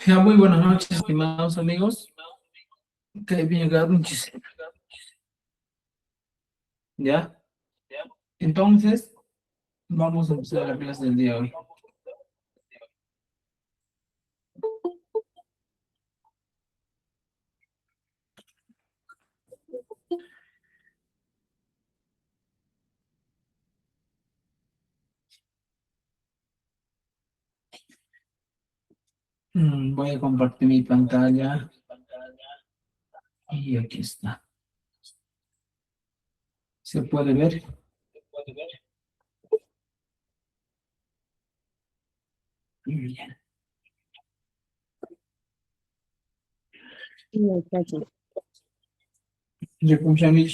Ya, muy buenas noches, estimados amigos. Que bien noches. Ya, entonces vamos a empezar la clase del día de hoy. Voy a compartir mi pantalla y aquí está. ¿Se puede ver? Bien. Je confirme.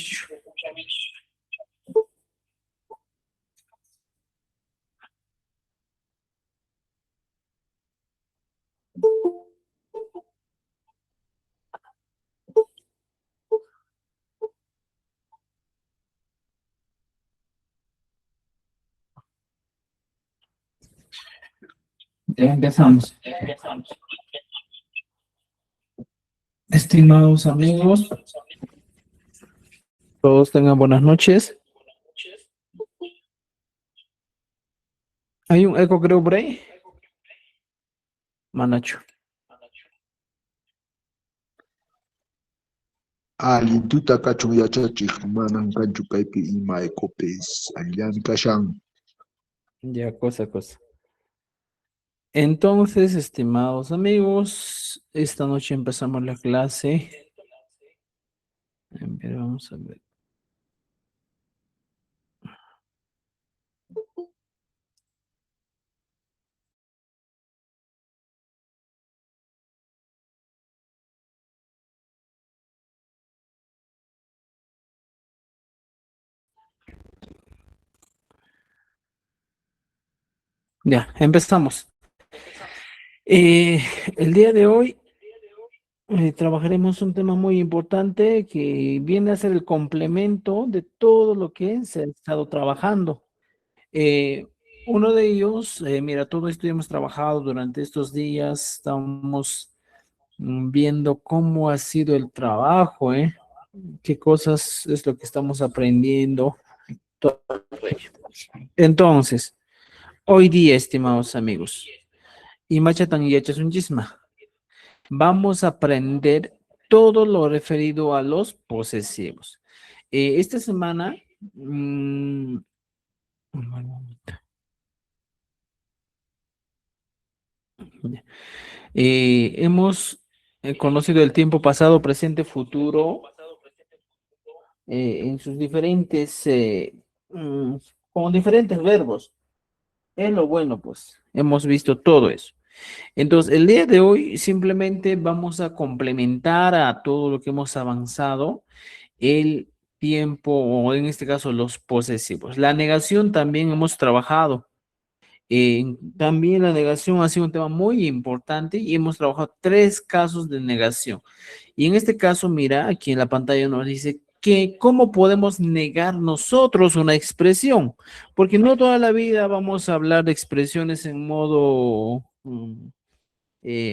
Ya empezamos. Estimados amigos, todos tengan buenas noches. Hay un eco, creo, por ahí. Manacho. Alintuta kachu yachachik manan kanchu kaypi ima ekopis allami kashan. Ya, cosa. Entonces, estimados amigos, esta noche empezamos la clase. Pero vamos a ver. Ya, empezamos. Eh, el día de hoy trabajaremos un tema muy importante que viene a ser el complemento de todo lo que se ha estado trabajando. Eh, Uno de ellos, mira, todo esto hemos trabajado durante estos días, estamos viendo cómo ha sido el trabajo, qué cosas es lo que estamos aprendiendo. Todo ello. Entonces, hoy día, estimados amigos, y machatan y es un chisma. Vamos a aprender todo lo referido a los posesivos. Esta semana, un momento. Hemos conocido el tiempo pasado, presente, futuro, en sus diferentes, con diferentes verbos. Es lo bueno, pues, hemos visto todo eso. Entonces, el día de hoy simplemente vamos a complementar a todo lo que hemos avanzado el tiempo, o en este caso los posesivos. La negación también hemos trabajado. También la negación ha sido un tema muy importante y hemos trabajado 3 casos de negación. Y en este caso, mira, aquí en la pantalla nos dice que cómo podemos negar nosotros una expresión, porque no toda la vida vamos a hablar de expresiones en modo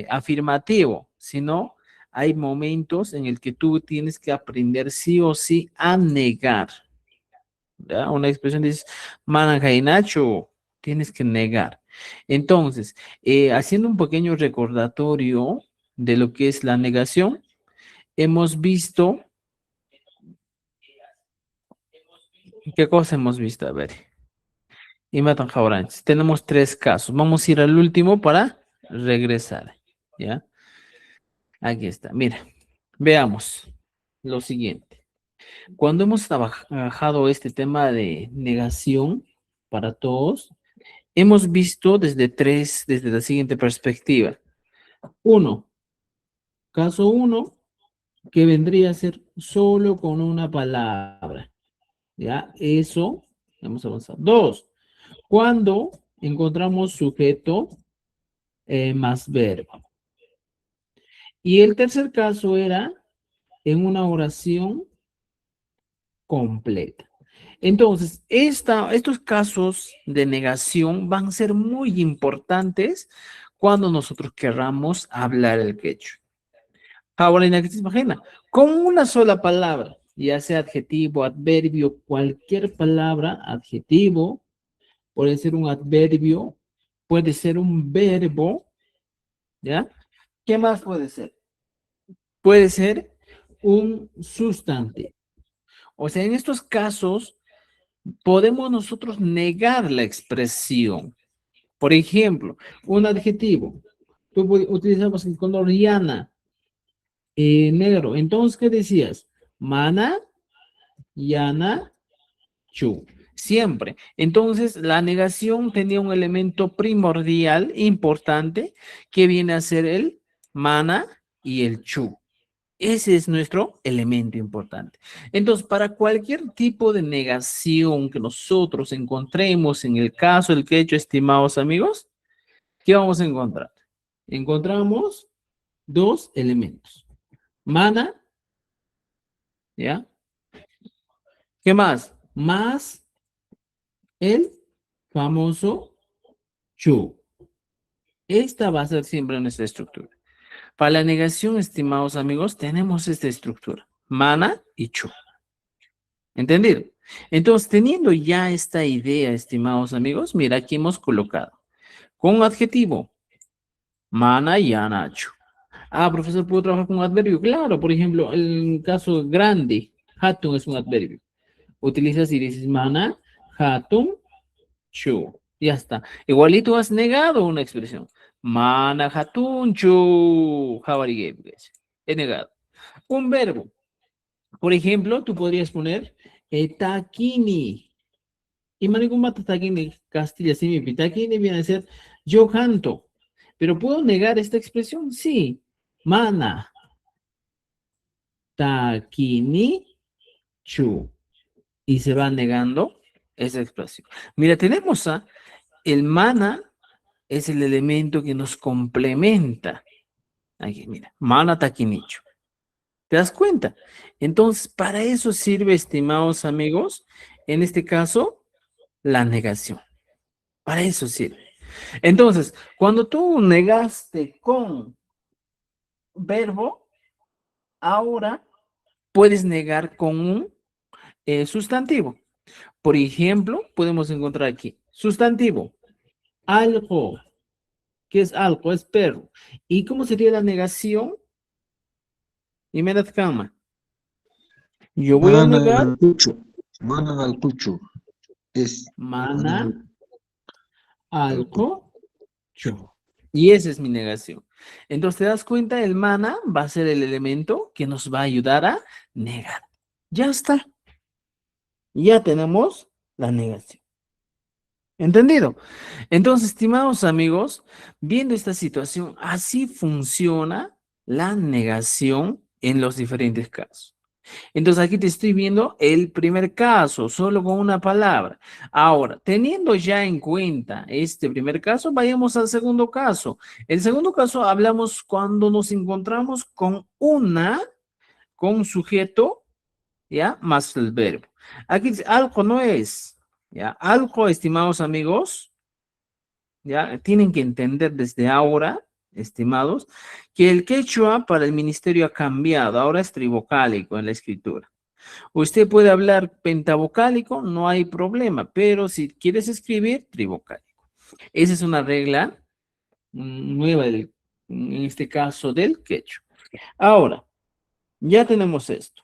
afirmativo, sino hay momentos en el que tú tienes que aprender sí o sí a negar. ¿Ya? Una expresión dice, Nacho, tienes que negar. Entonces, haciendo un pequeño recordatorio de lo que es la negación, hemos visto, ¿qué cosa hemos visto? A ver, y Matan Jaurantes. Tenemos 3 casos. Vamos a ir al último para regresar. ¿Ya? Aquí está. Mira, veamos lo siguiente. Cuando hemos trabajado este tema de negación para todos, hemos visto desde la siguiente perspectiva. Uno, caso uno, que vendría a ser solo con una palabra. ¿Ya? Eso, hemos avanzado. 2, cuando encontramos sujeto más verbo. Y el tercer caso era en una oración completa. Entonces, estos casos de negación van a ser muy importantes cuando nosotros querramos hablar el quechua. Ahora, en la que se imagina, con una sola palabra, ya sea adjetivo, adverbio, cualquier palabra, adjetivo, puede ser un adverbio, puede ser un verbo, ¿ya? ¿Qué más puede ser? Puede ser un sustantivo. O sea, en estos casos, podemos nosotros negar la expresión. Por ejemplo, un adjetivo. Tú utilizamos el color llana, negro. Entonces, ¿qué decías? Mana, llana, chu. Siempre. Entonces, la negación tenía un elemento primordial, importante, que viene a ser el mana y el chu. Ese es nuestro elemento importante. Entonces, para cualquier tipo de negación que nosotros encontremos en el caso del quechua, estimados amigos, ¿qué vamos a encontrar? Encontramos dos elementos. Mana, ¿ya? ¿Qué más? Más el famoso chu. Esta va a ser siempre nuestra estructura. Para la negación, estimados amigos, tenemos esta estructura. Mana y chu. ¿Entendido? Entonces, teniendo ya esta idea, estimados amigos, mira, aquí hemos colocado con un adjetivo, mana y anacho. Ah, profesor, ¿puedo trabajar con un adverbio? Claro, por ejemplo, el caso grande, hatun es un adverbio. Utilizas y dices mana, hatun, chu. Ya está. Igualito has negado una expresión. Mana, hatun, chu. Jabarigué, he negado. Un verbo. Por ejemplo, tú podrías poner taquini. Y Maricumata taquini Castilla Simipi. Taquini viene a ser yo canto. Pero ¿puedo negar esta expresión? Sí. Mana. Taquini chu. Y se va negando esa expresión. Mira, tenemos a el mana es el elemento que nos complementa. Aquí, mira, mana taquinicho. ¿Te das cuenta? Entonces, para eso sirve, estimados amigos, en este caso, la negación. Para eso sirve. Entonces, cuando tú negaste con verbo, ahora puedes negar con un sustantivo. Por ejemplo, podemos encontrar aquí, sustantivo, algo. ¿Qué es algo? Es perro. ¿Y cómo sería la negación? Y me das cama. Yo voy a Manan negar al cucho. Manan al cucho. Es mana, manan al cucho. algo, yo. Y esa es mi negación. Entonces, ¿te das cuenta? El mana va a ser el elemento que nos va a ayudar a negar. Ya está. Ya tenemos la negación. ¿Entendido? Entonces, estimados amigos, viendo esta situación, así funciona la negación en los diferentes casos. Entonces, aquí te estoy viendo el primer caso, solo con una palabra. Ahora, teniendo ya en cuenta este primer caso, vayamos al segundo caso. El segundo caso hablamos cuando nos encontramos con sujeto, ¿ya? Más el verbo. Aquí dice, algo no es, ¿ya? Algo, estimados amigos, ¿ya? Tienen que entender desde ahora, estimados, que el quechua para el ministerio ha cambiado, ahora es trivocálico en la escritura. Usted puede hablar pentavocálico, no hay problema, pero si quieres escribir, trivocálico. Esa es una regla nueva en este caso del quechua. Ahora, ya tenemos esto.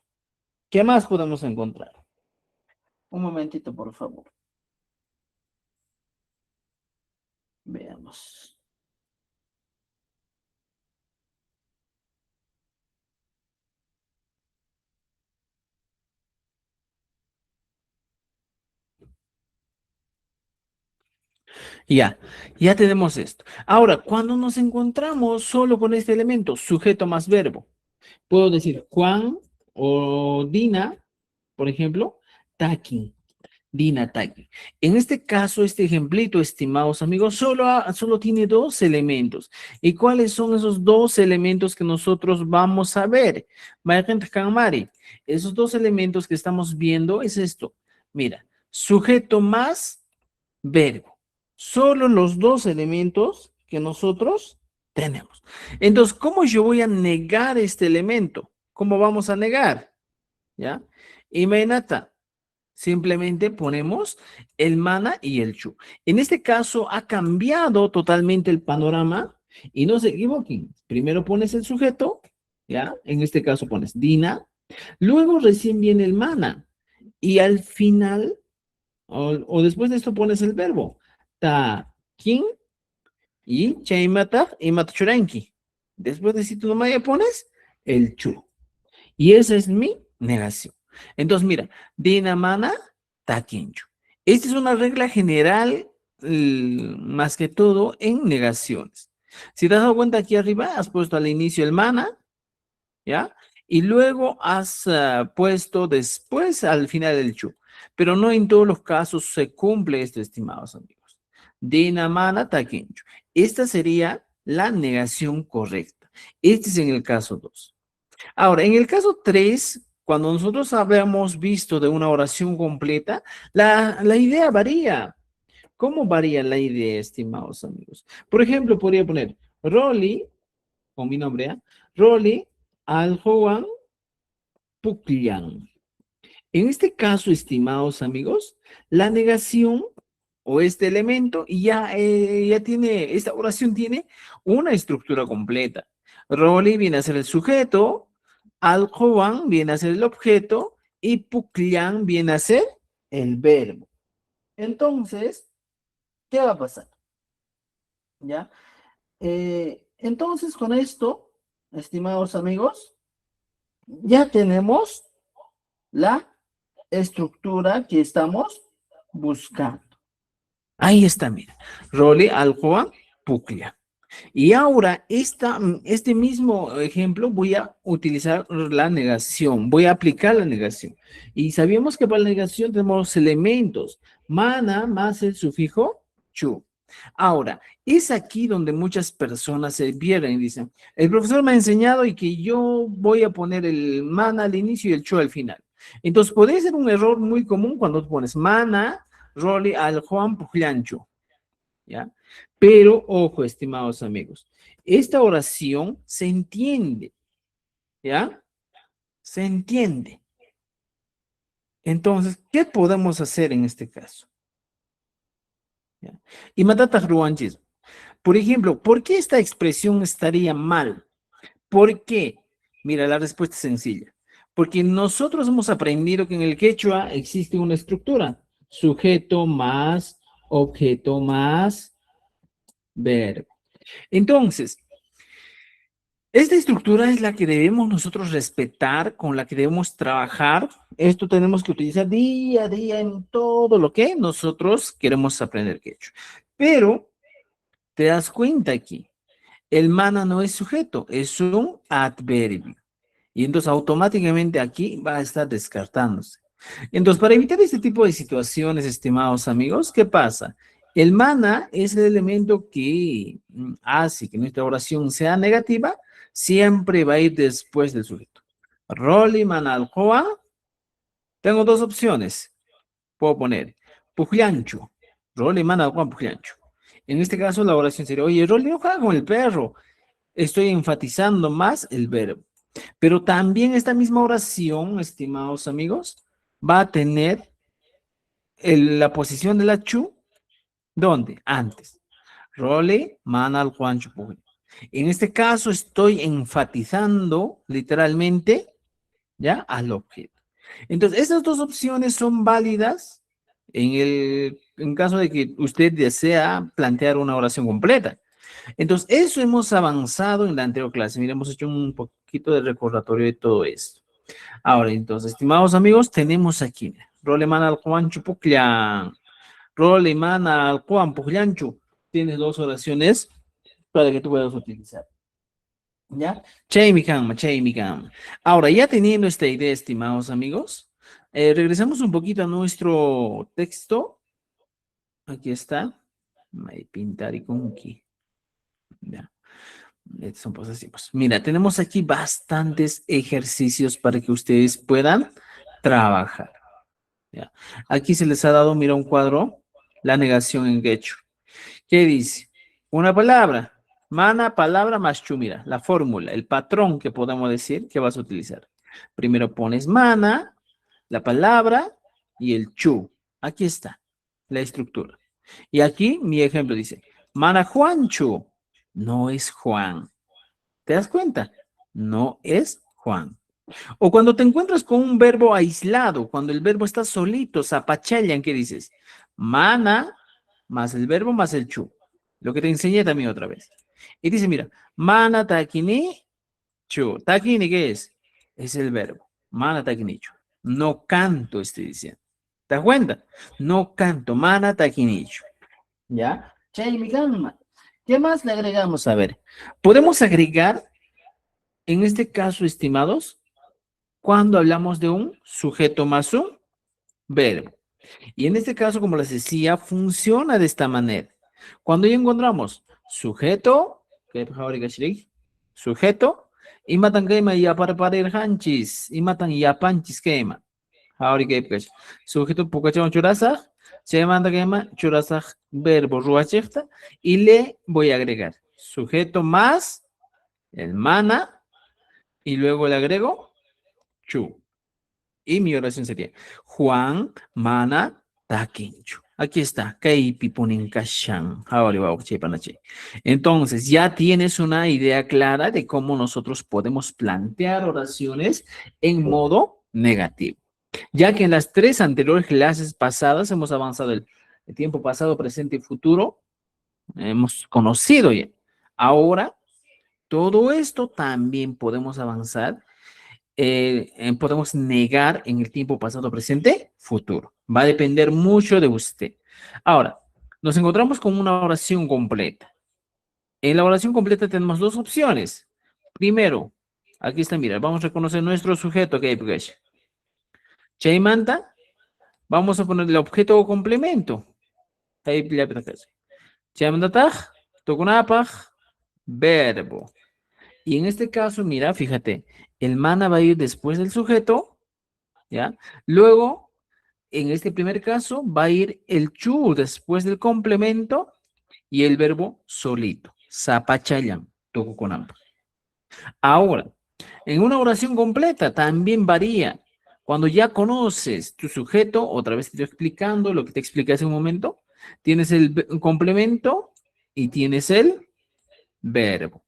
¿Qué más podemos encontrar? Un momentito, por favor. Veamos. Ya tenemos esto. Ahora, cuando nos encontramos solo con este elemento, sujeto más verbo, puedo decir Juan o Dina, por ejemplo, Taki. Dina Taki. En este caso, este ejemplito, estimados amigos, solo tiene dos elementos. ¿Y cuáles son esos dos elementos que nosotros vamos a ver? Mari, esos dos elementos que estamos viendo es esto. Mira, sujeto más verbo. Solo los dos elementos que nosotros tenemos. Entonces, ¿cómo yo voy a negar este elemento? ¿Cómo vamos a negar? ¿Ya? Imagínate, simplemente ponemos el mana y el chu. En este caso ha cambiado totalmente el panorama y no se equivoquen. Primero pones el sujeto, ¿ya? En este caso pones Dina, luego recién viene el mana y al final o después de esto pones el verbo. Ta, kin y chaimata y matachuranki. Después de si tu nomás ya pones el chu. Y esa es mi negación. Entonces, mira, dinamana taquincho. Esta es una regla general, más que todo en negaciones. Si te has dado cuenta aquí arriba, has puesto al inicio el mana, ¿ya? Y luego has puesto después al final el chu. Pero no en todos los casos se cumple esto, estimados amigos. Dinamana taquincho. Esta sería la negación correcta. Este es en el caso 2. Ahora, en el caso 3, cuando nosotros habíamos visto de una oración completa, la idea varía. ¿Cómo varía la idea, estimados amigos? Por ejemplo, podría poner Rolly, con mi nombre, ¿eh? Rolly Aljoan Puklian. En este caso, estimados amigos, la negación o este elemento ya tiene, esta oración tiene una estructura completa. Rolly viene a ser el sujeto, Aljoan viene a ser el objeto y Puklian viene a ser el verbo. Entonces, ¿qué va a pasar? ¿Ya? Entonces, con esto, estimados amigos, ya tenemos la estructura que estamos buscando. Ahí está, mira. Role, Aljoa, Puclia. Y ahora, este mismo ejemplo voy a utilizar la negación, voy a aplicar la negación. Y sabíamos que para la negación tenemos elementos, mana más el sufijo chu. Ahora, es aquí donde muchas personas se pierden y dicen, el profesor me ha enseñado y que yo voy a poner el mana al inicio y el chu al final. Entonces, puede ser un error muy común cuando tú pones mana, roli al Juan Pujlancho, ¿ya? Pero, ojo, estimados amigos, esta oración se entiende, ¿ya? Se entiende. Entonces, ¿qué podemos hacer en este caso? ¿Ya? Y matata ruanchismo. Por ejemplo, ¿por qué esta expresión estaría mal? ¿Por qué? Mira, la respuesta es sencilla. Porque nosotros hemos aprendido que en el quechua existe una estructura. Sujeto más objeto más verbo. Entonces, esta estructura es la que debemos nosotros respetar, con la que debemos trabajar. Esto tenemos que utilizar día a día en todo lo que nosotros queremos aprender quechua. Pero, te das cuenta aquí, el mana no es sujeto, es un adverbio. Y entonces automáticamente aquí va a estar descartándose. Entonces, para evitar este tipo de situaciones, estimados amigos, ¿qué pasa? El mana es el elemento que hace que nuestra oración sea negativa, siempre va a ir después del sujeto. Roli manaljoa. Tengo dos opciones. Puedo poner pujlancho. Roli manaljoa pujlancho. En este caso, la oración sería, oye, Roli no juega con el perro. Estoy enfatizando más el verbo. Pero también esta misma oración, estimados amigos, va a tener la posición de la chu, ¿dónde? Antes. Role, manal, Juancho, Puj. En este caso estoy enfatizando literalmente, ¿ya? Al objeto. Entonces, estas dos opciones son válidas en caso de que usted desea plantear una oración completa. Entonces, eso hemos avanzado en la anterior clase. Mira, hemos hecho un poquito de recordatorio de todo esto. Ahora, entonces, estimados amigos, tenemos aquí, Roleman al Juan Chupuclian, Roleman al Juan Puclianchu. Tienes dos oraciones para que tú puedas utilizar. ¿Ya? Cheimikam, Cheimikam. Ahora, ya teniendo esta idea, estimados amigos, regresamos un poquito a nuestro texto. Aquí está. May pintar y con aquí. Ya. Son posesivos. Mira, tenemos aquí bastantes ejercicios para que ustedes puedan trabajar. ¿Ya? Aquí se les ha dado, mira, un cuadro, la negación en quechua. ¿Qué dice? Una palabra. Mana, palabra más chu. Mira, la fórmula, el patrón que podemos decir que vas a utilizar. Primero pones mana, la palabra y el chu. Aquí está la estructura. Y aquí mi ejemplo dice, mana Juanchu. No es Juan. ¿Te das cuenta? No es Juan. O cuando te encuentras con un verbo aislado, cuando el verbo está solito, zapachayan, ¿qué dices? Mana más el verbo más el chu. Lo que te enseñé también otra vez. Y dice, mira, mana takini chu. Takini, ¿qué es? Es el verbo. Mana takini chu. No canto, estoy diciendo. ¿Te das cuenta? No canto. Mana takini chu. ¿Ya? Chay, mi calma. ¿Qué más le agregamos? A ver, podemos agregar, en este caso, estimados, cuando hablamos de un sujeto más un verbo. Y en este caso, como les decía, funciona de esta manera. Cuando ya encontramos sujeto, que sujeto, y matan quema y para ir hanchis, y matan y apanchis quema. Ahora que pues, sujeto pocachón churaza, se manda quema churaza verbo ruachefta, y le voy a agregar sujeto más el mana, y luego le agrego chu. Y mi oración sería Juan mana taquincho. Aquí está. Entonces, ya tienes una idea clara de cómo nosotros podemos plantear oraciones en modo negativo. Ya que en las tres anteriores clases pasadas hemos avanzado el tiempo pasado, presente y futuro. Hemos conocido ya. Ahora, todo esto también podemos avanzar, podemos negar en el tiempo pasado, presente, futuro. Va a depender mucho de usted. Ahora, nos encontramos con una oración completa. En la oración completa tenemos dos opciones. Primero, aquí está, mira, vamos a reconocer nuestro sujeto, que es Chaimanta. Vamos a poner el objeto o complemento. Chaimantataj, tokunapaj, verbo. Y en este caso, mira, fíjate, el mana va a ir después del sujeto, ¿ya? Luego, en este primer caso, va a ir el chu después del complemento y el verbo solito. Zapachayan, toco con ambos. Ahora, en una oración completa también varía. Cuando ya conoces tu sujeto, otra vez te estoy explicando lo que te expliqué hace un momento, tienes el complemento y tienes el verbo.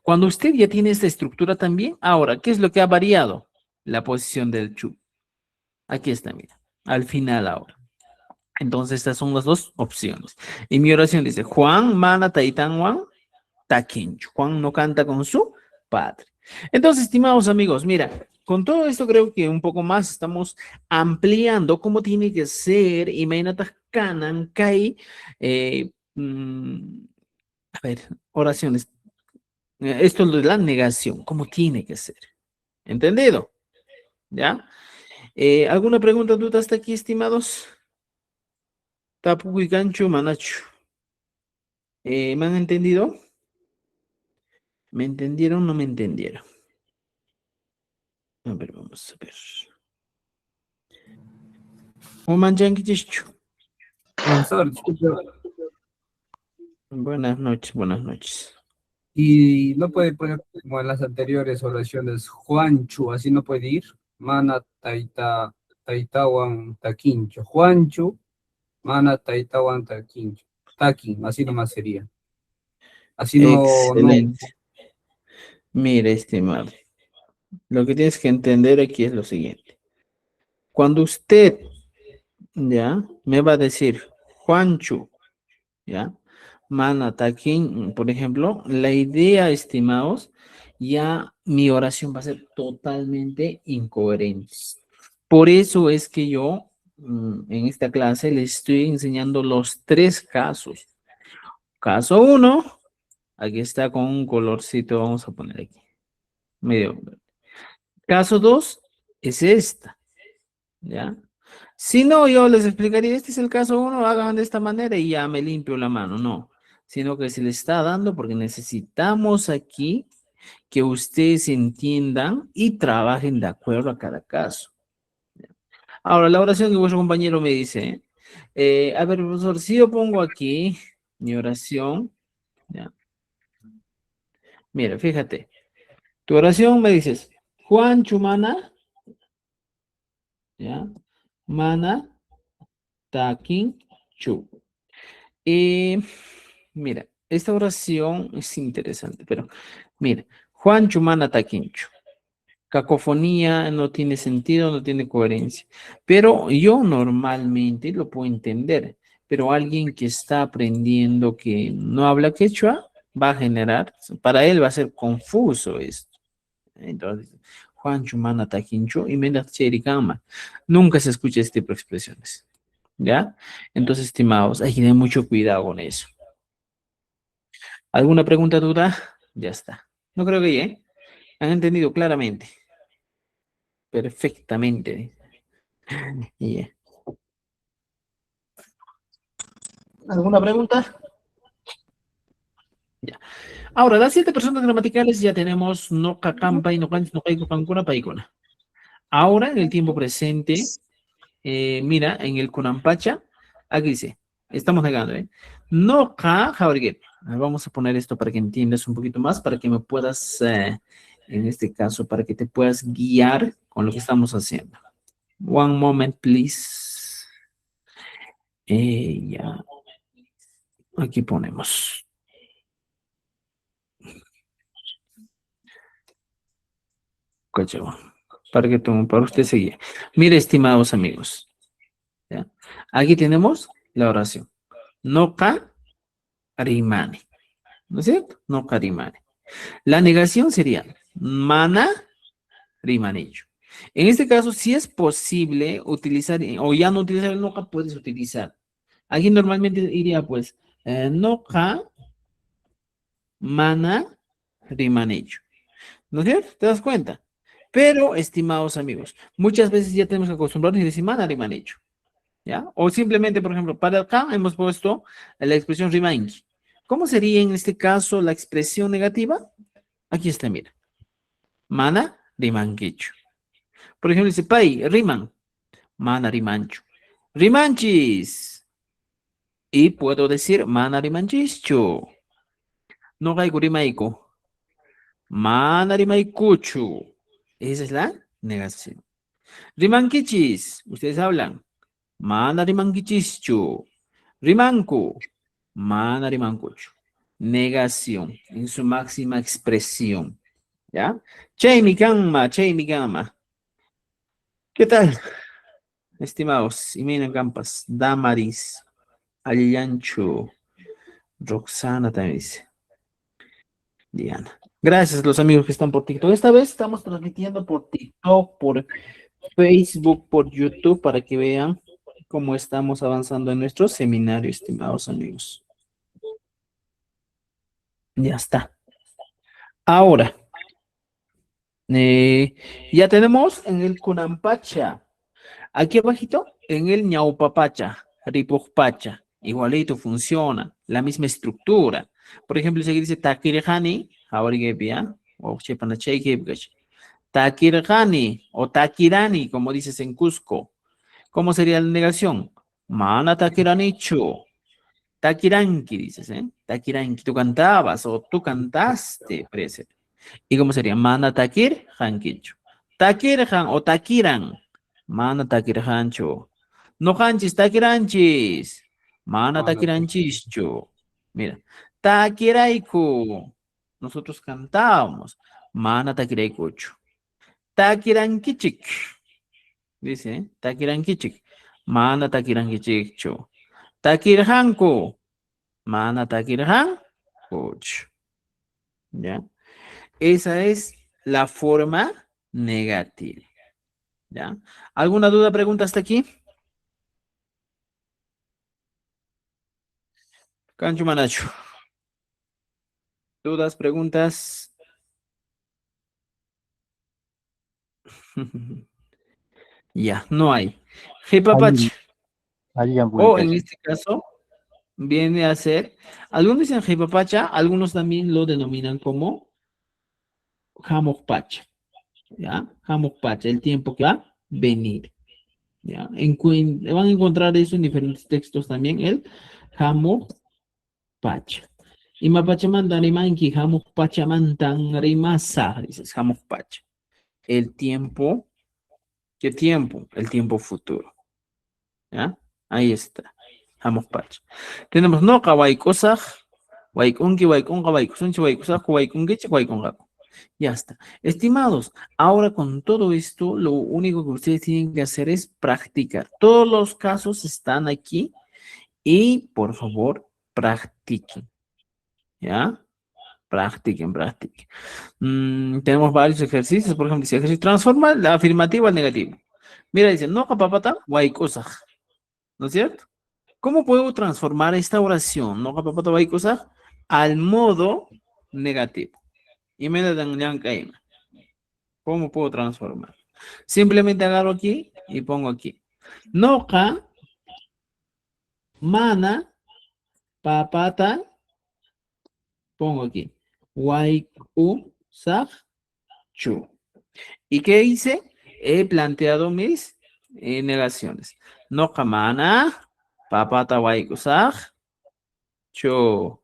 Cuando usted ya tiene esta estructura también, ahora, ¿qué es lo que ha variado? La posición del chu. Aquí está, mira, al final ahora. Entonces, estas son las dos opciones. Y mi oración dice, Juan mana taitan Juan taquincho. Juan no canta con su padre. Entonces, estimados amigos, mira, con todo esto creo que un poco más estamos ampliando cómo tiene que ser. Imagínate, canan, kai, a ver, oraciones. Esto es lo de la negación, cómo tiene que ser. ¿Entendido? ¿Ya? ¿Alguna pregunta, duda hasta aquí, estimados? Tapu y gancho, manacho. ¿Me han entendido? ¿Me entendieron o no me entendieron? A ver, vamos a ver. Omanjankichichu. Profesor, disculpe, Buenas noches, buenas noches. y no puede poner como en las anteriores oraciones, Juanchu, así no puede ir. Mana taita, taitawan taquincho. Juanchu, mana taitawan taquincho. Taquin, así nomás sería. Así no. Excelente. Mire, estimado, lo que tienes que entender aquí es lo siguiente. Cuando usted, ya, me va a decir Juanchu, ya, Mana Taquín, por ejemplo, la idea, estimados, ya mi oración va a ser totalmente incoherente. Por eso es que yo en esta clase les estoy enseñando los tres casos. Caso 1, aquí está con un colorcito, vamos a poner aquí, medio. Caso 2 es esta, ¿ya? Si no, yo les explicaría, este es el caso 1, hagan de esta manera y ya me limpio la mano, no. Sino que se le está dando porque necesitamos aquí que ustedes entiendan y trabajen de acuerdo a cada caso. Ahora, la oración que vuestro compañero me dice, a ver, profesor, si yo pongo aquí mi oración, ¿Ya? Mira, fíjate. Tu oración me dices, Juan Chumana, ¿ya? Mana Takin Chu. Y mira, esta oración es interesante, pero mira, Juan Chumana Takin Chu. Cacofonía no tiene sentido, no tiene coherencia. Pero yo normalmente lo puedo entender. Pero alguien que está aprendiendo que no habla quechua va a generar, para él va a ser confuso esto. Entonces, Juan Chumana Taquincho y Mena Chericama. Nunca se escucha este tipo de expresiones. ¿Ya? Entonces, estimados, hay que tener mucho cuidado con eso. ¿Alguna pregunta, duda? Ya está. No creo que ya, ¿eh? Han entendido claramente. Perfectamente. Ya. ¿Alguna pregunta? Ya. Ahora, las 7 personas gramaticales ya tenemos no cacampa y no canch, no caigo, cancuna, paicona. Ahora, en el tiempo presente, mira, en el Kunampacha, aquí dice, estamos negando, ¿eh? No ka jaurigep. Vamos a poner esto para que entiendas un poquito más, para que me puedas, en este caso, para que te puedas guiar con lo que estamos haciendo. One moment, please. Ya. Aquí ponemos. Cacho, para usted seguir. Mire, estimados amigos, ¿ya? Aquí tenemos la oración. No ka rimane. ¿No es cierto? No ka rimane. La negación sería mana rimanecho. En este caso, si es posible utilizar, o ya no utilizar el noca, puedes utilizar. Aquí normalmente iría pues, noca mana rimanecho. ¿No es cierto? ¿Te das cuenta? Pero, estimados amigos, muchas veces ya tenemos que acostumbrarnos y decir mana rimanecho. ¿Ya? O simplemente, por ejemplo, para acá hemos puesto la expresión rimanki. ¿Cómo sería en este caso la expresión negativa? Aquí está, mira. Mana rimanquecho. Por ejemplo, dice pay, riman. Mana rimancho. Rimanchis. Y puedo decir mana rimanchischo. No caigo rimaiko. Mana rimaikuchu. Esa es la negación. Rimanquichis. Ustedes hablan. Mana rimanquichischu. Rimanku. Mana rimancucho. Negación en su máxima expresión. ¿Ya? Che mi gama, che mi gama. ¿Qué tal? Estimados, Imena Campas, Damaris, Allancho, Roxana también dice, Diana. Gracias a los amigos que están por TikTok. Esta vez estamos transmitiendo por TikTok, por Facebook, por YouTube, para que vean cómo estamos avanzando en nuestro seminario, estimados amigos. Ya está. Ahora, ya tenemos en el Kunampacha. Aquí abajito, en el ñaupapacha, ripujpacha, igualito funciona, la misma estructura. Por ejemplo, si aquí dice takirjani, ahorita o chepanacheikibigash. Takirjani o takirani, como dices en Cusco. ¿Cómo sería la negación? Mana takiranichu. Takiranki, dices, ¿eh? Takiranki, tú cantabas o tú cantaste, parece. ¿Y cómo sería? Mana takir hankichu. Takirhan o takiran. Mana takirhancho. No hanchis, takiranchis. Mana Mana takiranchischo. Mira. Takiraiku. Nosotros cantábamos. Mana takiraikucho. Takirankichik. Dice, ¿eh? Takirankichik. Mana takirankichikcho. Takirhanku. Mana takirhan. Kuch. ¿Ya? Esa es la forma negativa. ¿Ya? ¿Alguna duda, pregunta hasta aquí? Cancho Manacho. ¿Dudas, preguntas? Ya, no hay. Allí, Jipapacha. allí en O en publicación. este caso, viene a ser, algunos dicen jipapacha, algunos también lo denominan como jamokpacha. ¿Ya? Jamokpacha, el tiempo que va a venir. ¿Ya? Van a encontrar eso en diferentes textos también, el jamokpacha. Ima pachamanta rimanki hamuk pachamantan rimasa. Dices hamuk pacha. El tiempo. ¿Qué tiempo? El tiempo futuro. ¿Ya? Ahí está. Hamuk pacha. Tenemos no kawaikosaj. Waikunki, waikunga, waikusunchi, waikusaj, waikungichi, waikungaku. Ya está. Estimados, ahora con todo esto, lo único que ustedes tienen que hacer es practicar. Todos los casos están aquí y, por favor, practiquen. ¿Ya? Practiquen, practiquen. Tenemos varios ejercicios. Por ejemplo, dice ejercicio transforma la afirmativa al negativo. Mira, dice, no kapapata, waikosaj. ¿No es cierto? ¿Cómo puedo transformar esta oración, no kapapata, waikosaj, al modo negativo? Y me da dan caíma. ¿Cómo puedo transformar? Simplemente agarro aquí y pongo aquí. Noka, mana, papata, pongo aquí. Waiku, saj, chu. ¿Y qué hice? He planteado mis negaciones. Noka, mana, papata, waiku, saj, chu.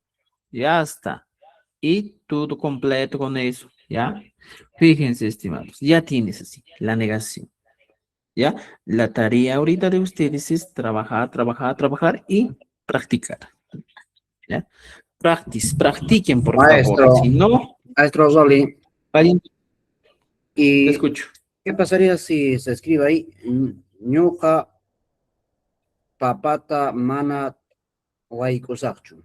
Ya está. Y todo completo con eso, ¿ya? Fíjense, estimados, ya tienes así la negación. ¿Ya? La tarea ahorita de ustedes es trabajar, trabajar, trabajar y practicar. ¿Ya? Practiquen, por favor. Maestro, Si no, maestro Zoli, vayan, te ¿y escucho. qué pasaría si se escribe ahí ñuqa papata mana waykusaqchu?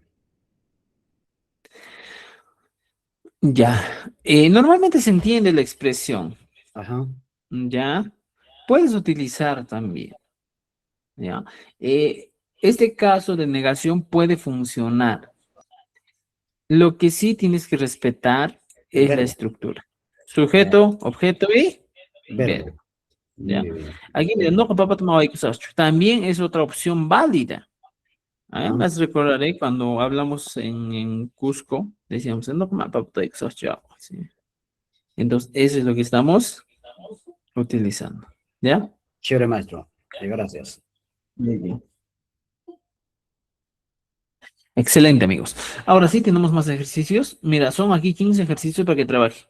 Ya. Normalmente se entiende la expresión. Ajá. ¿Ya? Puedes utilizar también. ¿Ya? Este caso de negación puede funcionar. Lo que sí tienes que respetar es la Verbo. estructura. Sujeto, objeto y Verbo. verbo. ¿Ya? Muy bien. Aquí, mira, no, papá, toma, hay cosas. También es otra opción válida. Además, recordaré cuando hablamos en Cusco, decíamos, no, papá, hay cosas, ¿sí? Entonces, eso es lo que estamos utilizando. ¿Ya? Chévere, maestro. Gracias. Muy bien. Excelente, amigos. Ahora sí tenemos más ejercicios. Mira, son aquí 15 ejercicios para que trabaje.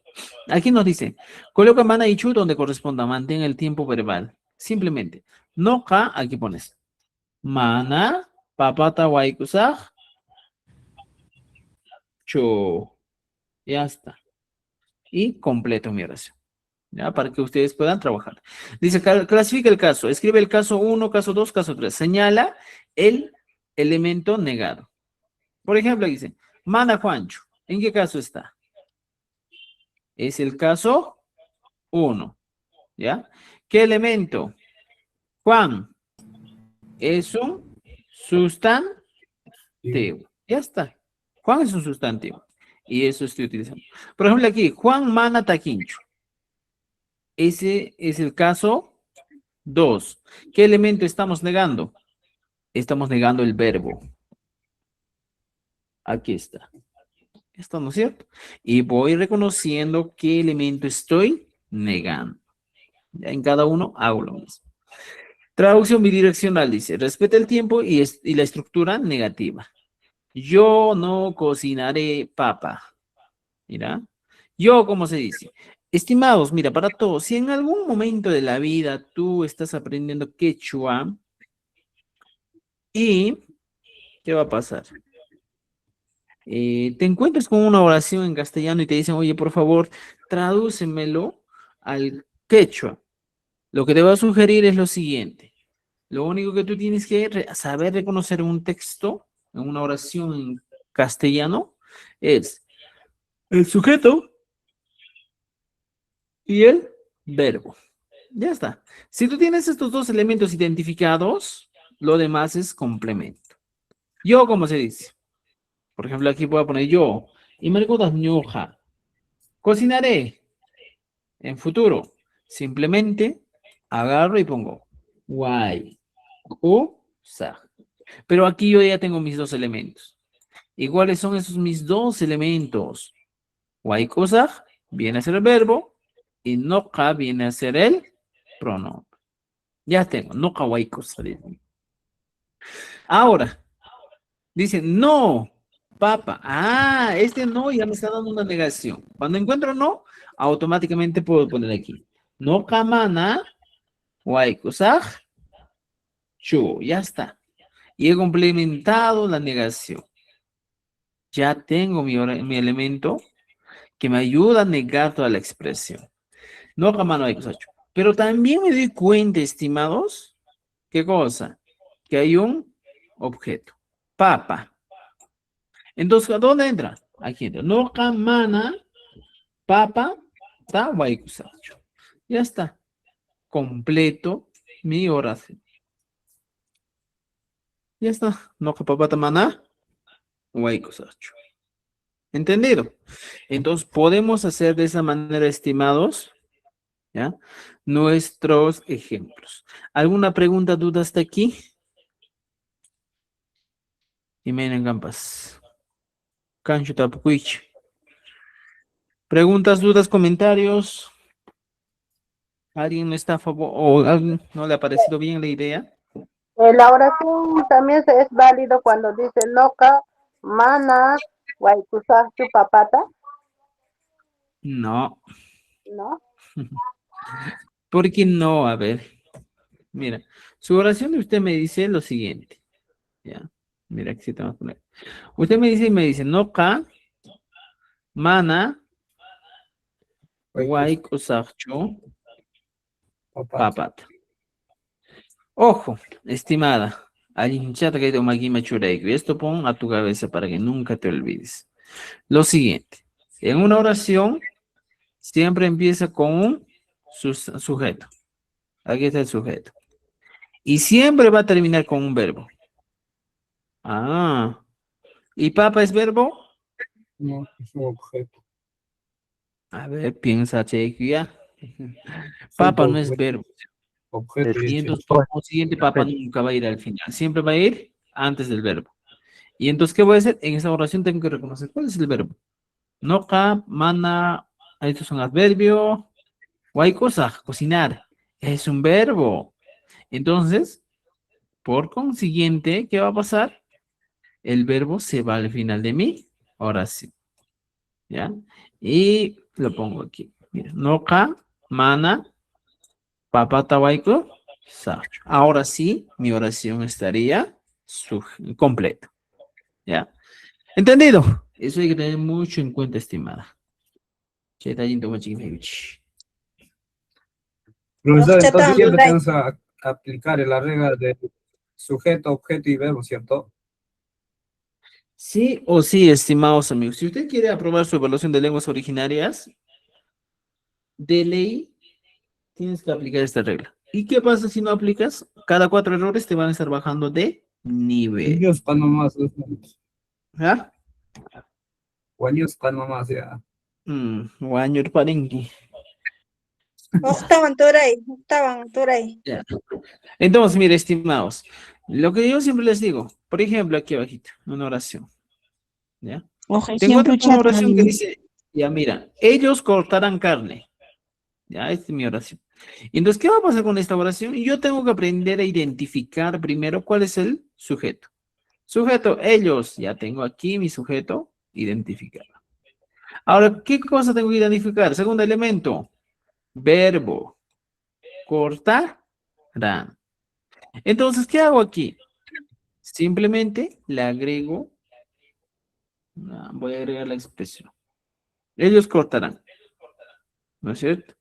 Aquí nos dice, coloca mana y chu donde corresponda, mantén el tiempo verbal. Simplemente, no ka, aquí pones. Mana, papata, waikusaj, chu. Ya está. Y completo mi oración. ¿Ya? Para que ustedes puedan trabajar. Dice, clasifica el caso. Escribe el caso 1, caso 2, caso 3. Señala el elemento negado. Por ejemplo, dice, mana Juancho. ¿En qué caso está? Es el caso 1. ¿Ya? ¿Qué elemento? Juan es un sustantivo. Ya está. Juan es un sustantivo. Y eso estoy utilizando. Por ejemplo, aquí, Juan mana taquincho. Ese es el caso 2. ¿Qué elemento estamos negando? Estamos negando el verbo. Aquí está. Esto no es cierto. Y voy reconociendo qué elemento estoy negando. Ya en cada uno hago lo mismo. Traducción bidireccional dice, respeta el tiempo y la estructura negativa. Yo no cocinaré papa. Mira. Yo, ¿cómo se dice? Estimados, mira, para todos, si en algún momento de la vida tú estás aprendiendo quechua, ¿y qué va a pasar? Te encuentras con una oración en castellano y te dicen, oye, por favor, tradúcemelo al quechua. Lo que te va a sugerir es lo siguiente. Lo único que tú tienes que saber reconocer un texto, en una oración en castellano, es el sujeto y el verbo. Ya está. Si tú tienes estos dos elementos identificados, lo demás es complemento. Yo, ¿cómo se dice? Por ejemplo, aquí voy a poner yo. Y me recuerdas ñoja. Cocinaré en futuro. Simplemente agarro y pongo guay. Sa. Pero aquí yo ya tengo mis dos elementos. ¿Y cuáles son esos mis dos elementos? Waikosaj viene a ser el verbo y noka viene a ser el pronombre. Ya tengo, noka waikosaj. Ahora, dice, no, papa. Ah, este no ya me está dando una negación. Cuando encuentro no, automáticamente puedo poner aquí. No kamana, waikusaj, chu. Ya está. Y he complementado la negación. Ya tengo mi elemento que me ayuda a negar toda la expresión. No kamana, waikusaj, chu. Pero también me doy cuenta, estimados, ¿qué cosa? Que hay un objeto. Papa. Entonces, ¿a dónde entra? Aquí entra. No kamana, papa, ta, waikusach. Ya está. Completo mi oración. Ya está. No papa mana, waikusach. ¿Entendido? Entonces, podemos hacer de esa manera, estimados, ¿ya? Nuestros ejemplos. ¿Alguna pregunta, duda hasta aquí? Jiménez Gampas. Cancho Tapucuich. Preguntas, dudas, comentarios. ¿Alguien no está a favor o alguien no le ha parecido bien la idea? La oración también es válido cuando dice loca, mana, waikusar tu papata, No. ¿no? ¿Por qué no? A ver. Mira, su oración de usted me dice lo siguiente. Ya. Mira, aquí sí te vamos a poner. Usted me dice, no ka, mana, waikusarcho, papata. Ojo, estimada, alinchata que magima chureico. Y esto pon a tu cabeza para que nunca te olvides. Lo siguiente, en una oración siempre empieza con un sujeto. Aquí está el sujeto. Y siempre va a terminar con un verbo. Ah, ¿y papa es verbo? No, es un objeto. A ver, piensa, chequea. Son Papa no es objeto, verbo. objeto y Y hecho. entonces, por consiguiente, papa nunca va a ir al final. Siempre va a ir antes del verbo. Y entonces, ¿qué voy a hacer? En esa oración tengo que reconocer cuál es el verbo. Noca, mana, estos son adverbios. Guay cosa, cocinar. Es un verbo. Entonces, por consiguiente, ¿qué va a pasar? El verbo se va al final de mi oración. ¿Ya? Y lo pongo aquí. Mira, noca, mana, papata, waiko, sacho. Ahora sí, mi oración estaría completa. ¿Ya? ¿Entendido? Eso hay que tener mucho en cuenta, estimada. Profesor, entonces Chatón, siempre Duray. tenemos que aplicar la regla de sujeto, objeto y verbo, ¿cierto? Sí o sí, estimados amigos. Si usted quiere aprobar su evaluación de lenguas originarias, de ley, tienes que aplicar esta regla. ¿Y qué pasa si no aplicas? Cada 4 errores te van a estar bajando de nivel. Dios, nomás. ¿Ah? Guaños, nomás, ya. Guaño parenqui. Octavan, Duray. Ya. Entonces, mire, estimados, lo que yo siempre les digo, por ejemplo, aquí abajito, una oración. ¿Ya? Te encuentras con una oración que dice, ya mira, ellos cortarán carne. Ya, esta es mi oración. Y entonces, ¿qué va a pasar con esta oración? Yo tengo que aprender a identificar primero cuál es el sujeto. Sujeto, ellos. Ya tengo aquí mi sujeto identificado. Ahora, ¿qué cosa tengo que identificar? Segundo elemento, verbo. Cortarán. Entonces, ¿qué hago aquí? Simplemente le agrego, voy a agregar la expresión. Ellos cortarán. ¿No es cierto?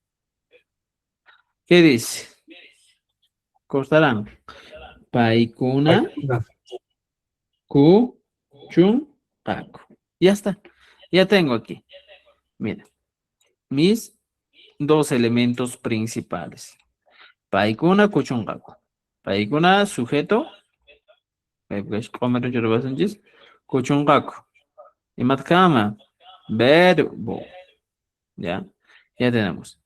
¿Qué dice? Cortarán. Paikuna, ku, chun, paku. Ya está. Ya tengo aquí. Mira, mis dos elementos principales. Paikuna, kuchungaku. Paikuna, sujeto. Kuchungaku. Y matkama, verbo. Ya, ya tenemos.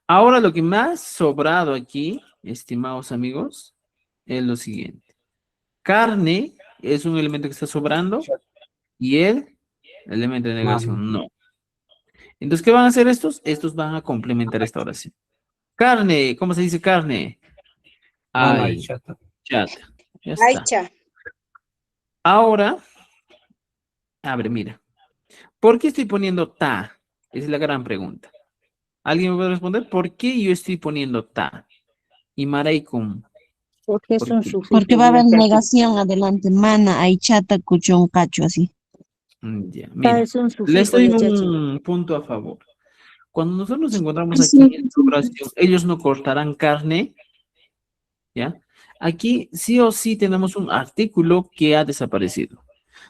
Ahora lo que más sobrado aquí, estimados amigos, es lo siguiente. Carne es un elemento que está sobrando y el elemento de negación no. Entonces, ¿qué van a hacer estos? Estos van a complementar esta oración. Carne, ¿cómo se dice carne? Ay, chata. Ya está. Aicha. Ahora, A ver, mira. ¿Por qué estoy poniendo ta? Esa es la gran pregunta. ¿Alguien me puede responder? ¿Por qué yo estoy poniendo ta? Y maraikum. Porque es ¿Por un qué? sufijo Porque va a haber obligatorio. negación adelante. Mana, aichata, cuchón, cacho, así. Ya, Ta mira. es un Les sufijo, doy ya, chachi. un punto a favor. Cuando nosotros nos encontramos Sí, aquí en esta sí. oración, ellos no cortarán carne, ¿ya? Aquí sí o sí tenemos un artículo que ha desaparecido.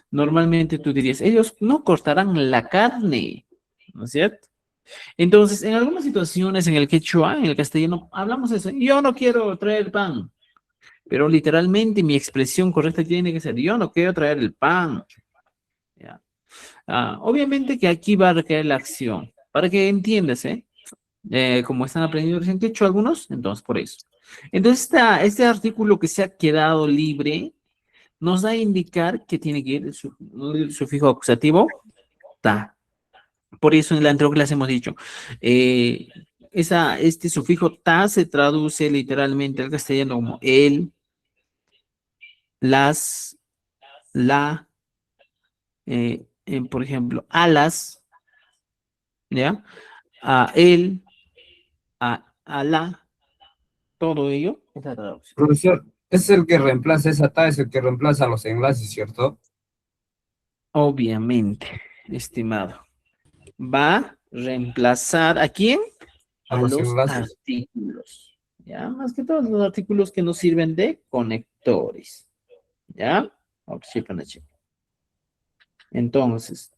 Normalmente tú dirías, ellos no cortarán la carne, ¿no es cierto? Entonces, en algunas situaciones en el quechua, en el castellano, hablamos eso. Yo no quiero traer pan, pero literalmente mi expresión correcta tiene que ser, yo no quiero traer el pan. ¿Ya? Obviamente que aquí va a requerir la acción, para que entiendas, ¿eh? Como están aprendiendo recién quechua algunos, entonces por eso. Entonces, este artículo que se ha quedado libre nos da a indicar que tiene que ir el sufijo acusativo, ta. Por eso en la anterior clase hemos dicho, eh, este sufijo ta se traduce literalmente al castellano como el, las, la, por ejemplo, alas, ¿ya? A él, a la, todo ello es la traducción. Profesor, es el que reemplaza, esa ta es el que reemplaza los enlaces, ¿cierto? Obviamente, estimado. Va a reemplazar ¿a quién? A A los los enlaces. artículos. ¿Ya? Más que todos los artículos que nos sirven de conectores. ¿Ya? Entonces,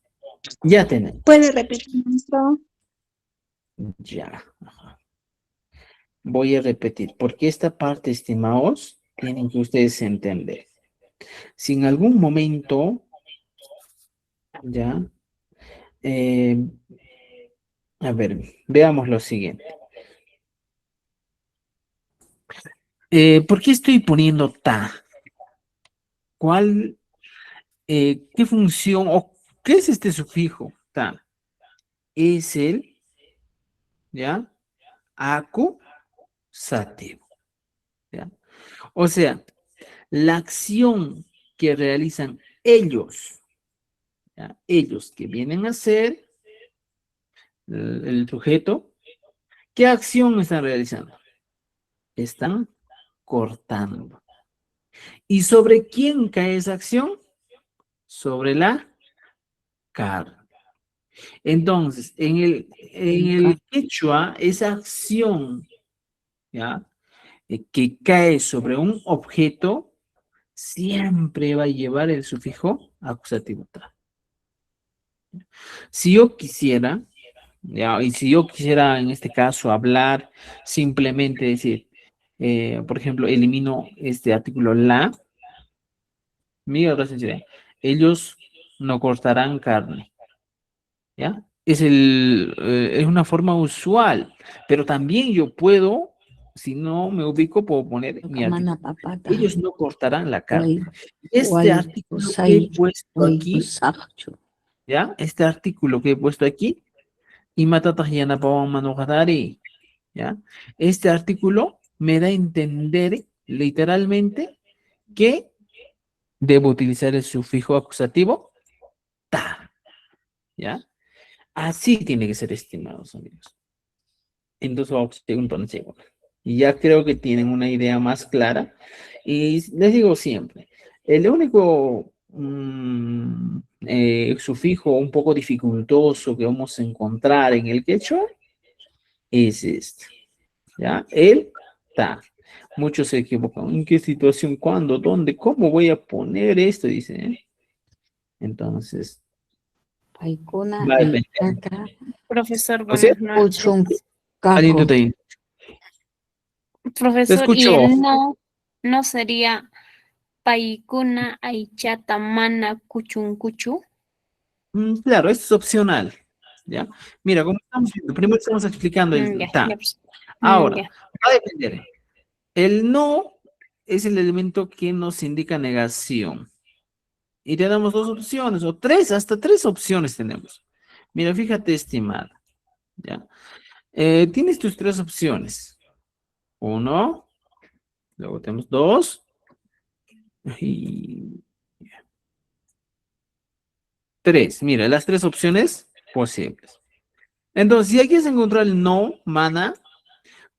ya tenemos. ¿Puede repetir esto? Ya. Ajá. Voy a repetir, porque esta parte, estimados, tienen que ustedes entender. Si en algún momento, ya, eh, a ver, veamos lo siguiente. ¿Por qué estoy poniendo ta? ¿Cuál, qué función o qué es este sufijo ta? Es el, ¿ya? Acusativo, ¿ya? O sea, la acción que realizan ellos, ¿ya? Ellos que vienen a ser el sujeto, ¿qué acción están realizando? Están cortando. ¿Y sobre quién cae esa acción? Sobre la carne. Entonces, en el quechua, esa acción, ¿ya? Que cae sobre un objeto, siempre va a llevar el sufijo acusativo ta. Si yo quisiera, ¿ya? Y si yo quisiera en este caso hablar, simplemente decir, por ejemplo, elimino este artículo la, mi oración sería, ellos no cortarán carne, ¿ya? Es una forma usual, pero también yo puedo, si no me ubico, puedo poner mi artículo. Mana papata. Ellos no cortarán la Guay, carne. Este guay, artículo que he usai, puesto guay, aquí, usacho. ¿ya? Este artículo que he puesto aquí, y matatajiana pawan manogatari, ¿ya? Este artículo me da a entender literalmente que debo utilizar el sufijo acusativo ta, ¿ya? Así tiene que ser, estimados amigos. Entonces vamos a un segundo. Y ya creo que tienen una idea más clara. Y les digo siempre, el único sufijo un poco dificultoso que vamos a encontrar en el quechua es este, ¿ya? El ta. Muchos se equivocan. ¿En qué situación? ¿Cuándo? ¿Dónde? ¿Cómo voy a poner esto? Dice, ¿eh? Entonces, Paikuna, va a depender. aichata, Profesor, ¿No es cierto? buenas noches. cuchón, Alguien caco. te ahí. Te Profesor, y escucho. el no sería paikuna aichata mana kuchunkuchu. Claro, esto es opcional, ¿ya? Mira, como estamos viendo, primero estamos explicando el Ya, ta. ya, pues. Ahora, Ya. va a depender. El no es el elemento que nos indica negación. Y te damos dos opciones, o tres, hasta tres opciones tenemos. Mira, fíjate, estimada, ¿ya? Tienes tus tres opciones. Uno, luego tenemos dos, y 3. Mira, las 3 opciones posibles. Entonces, si aquí quieres encontrar el no, mana,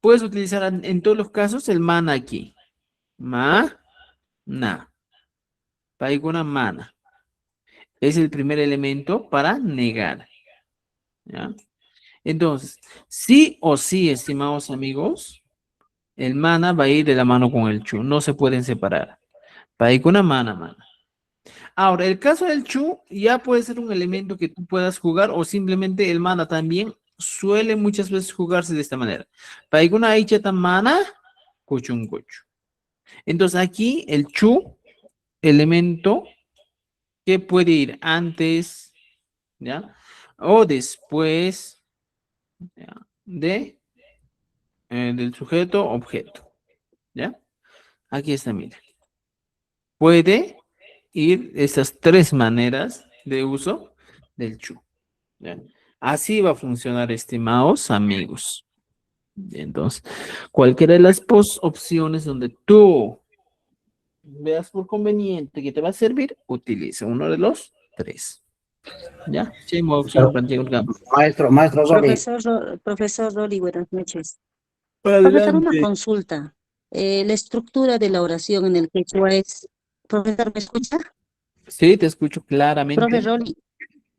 puedes utilizar en todos los casos el mana aquí. Ma, na. Paikuna mana. Es el primer elemento para negar. ¿Ya? Entonces, sí o sí, estimados amigos, el mana va a ir de la mano con el chu. No se pueden separar. Paikuna mana, mana. Ahora, el caso del chu ya puede ser un elemento que tú puedas jugar o simplemente el mana también suele muchas veces jugarse de esta manera. Paikuna aichata mana, kuchun kuchu. Entonces aquí el chu, elemento que puede ir antes, ¿ya? O después, ¿ya? Del sujeto objeto, ¿ya? Aquí está, mira. Puede ir esas 3 maneras de uso del chu, ¿ya? Así va a funcionar, estimados amigos. Entonces, cualquiera de las opciones donde tú veas por conveniente que te va a servir, utiliza uno de los 3. ¿Ya? Sí, Maestro Rolly, Profesor Rolly, buenas noches. Profesor, una Adelante. consulta. La estructura de la oración en el quechua es... Profesor, ¿me escucha? Sí, te escucho Profe claramente. Rolly.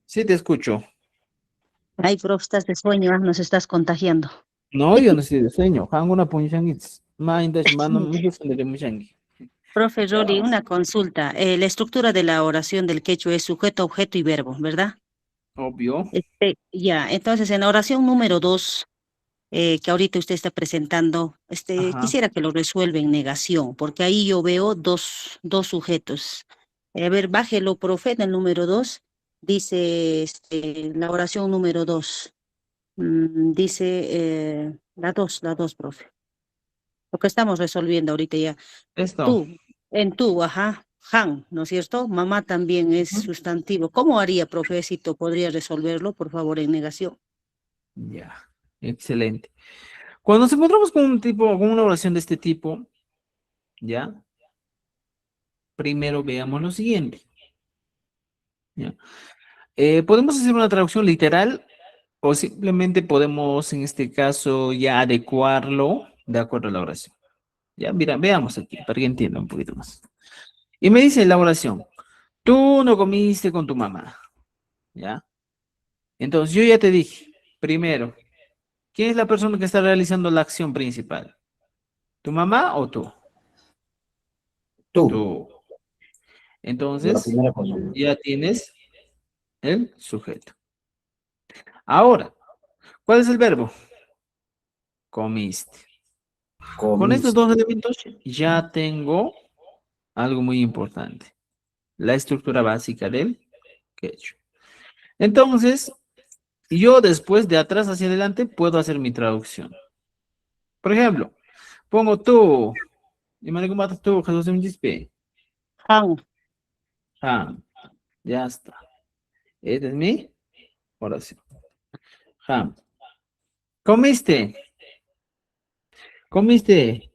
Sí, te escucho. Ay, profe, estás de sueño, nos estás contagiando. No, yo no estoy de sueño. Hanguna punchangits. Maindash mano mucho de mushangi. Profe Rolly, una consulta. La estructura de la oración del quechua es sujeto, objeto y verbo, ¿verdad? Obvio. Ya, entonces en la oración número 2, que ahorita usted está presentando, Ajá. quisiera que lo resuelva en negación, porque ahí yo veo dos sujetos. A ver, bájelo, profe, en el número 2, dice la oración número 2, dice la 2, profe. Lo que estamos resolviendo ahorita ya. Esto. Tú, en tú, ajá, Han, ¿no es cierto? Mamá también es sustantivo. ¿Cómo haría, profecito? ¿Podría resolverlo, por favor, en negación? Ya. Excelente. Cuando nos encontramos con con una oración de este tipo, ¿ya? Primero veamos lo siguiente. ¿Ya? Podemos hacer una traducción literal o simplemente podemos, en este caso, ya adecuarlo de acuerdo a la oración. Ya, mira, veamos aquí, para que entienda un poquito más. Y me dice la oración, tú no comiste con tu mamá, ¿ya? Entonces, yo ya te dije, primero, ¿quién es la persona que está realizando la acción principal? ¿Tu mamá o tú? tú, Tú. la Entonces, primera cosa. ya tienes el sujeto. Ahora, ¿cuál es el verbo? Comiste. Con estos Comiste. 2 elementos ya tengo algo muy importante. La estructura básica del quechua. Entonces, yo después de atrás hacia adelante puedo hacer mi traducción. Por ejemplo, pongo tú. Y me matas tú, Jesús de un chispe. Han, Ah, ya está. Esta es mi oración. Ah. ¿Comiste? ¿Comiste?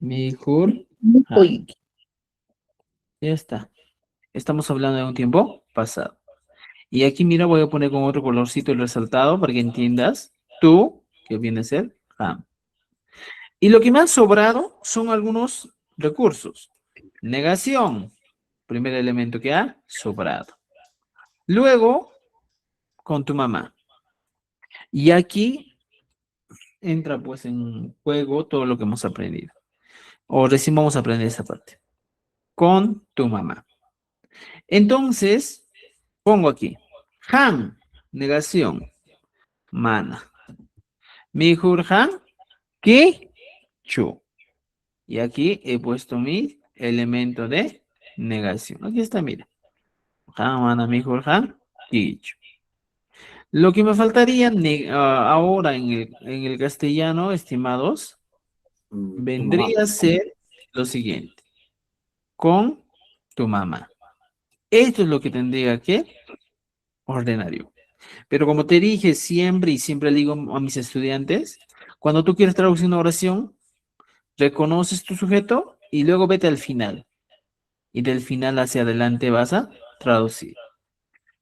Mi jur. Ah, ya está. Estamos hablando de un tiempo pasado. Y aquí, mira, voy a poner con otro colorcito el resaltado para que entiendas. Tú, que viene a ser ham. Y lo que me han sobrado son algunos recursos. Negación, primer elemento que ha sobrado. Luego, con tu mamá. Y aquí entra pues en juego todo lo que hemos aprendido. O recién vamos a aprender esta parte. Con tu mamá. Entonces, pongo aquí. Han, negación. Mana. Mihur han, ki, chu. Y aquí he puesto mi elemento de negación. Aquí está, mira. Han, mana, mihur han, ki, chu. Lo que me faltaría ahora en el castellano, estimados, Tu mamá. vendría a ser lo siguiente. Con tu mamá. Esto es lo que tendría que ordenar yo. Pero como te dije siempre y siempre le digo a mis estudiantes, cuando tú quieres traducir una oración, reconoces tu sujeto y luego vete al final. Y del final hacia adelante vas a traducir.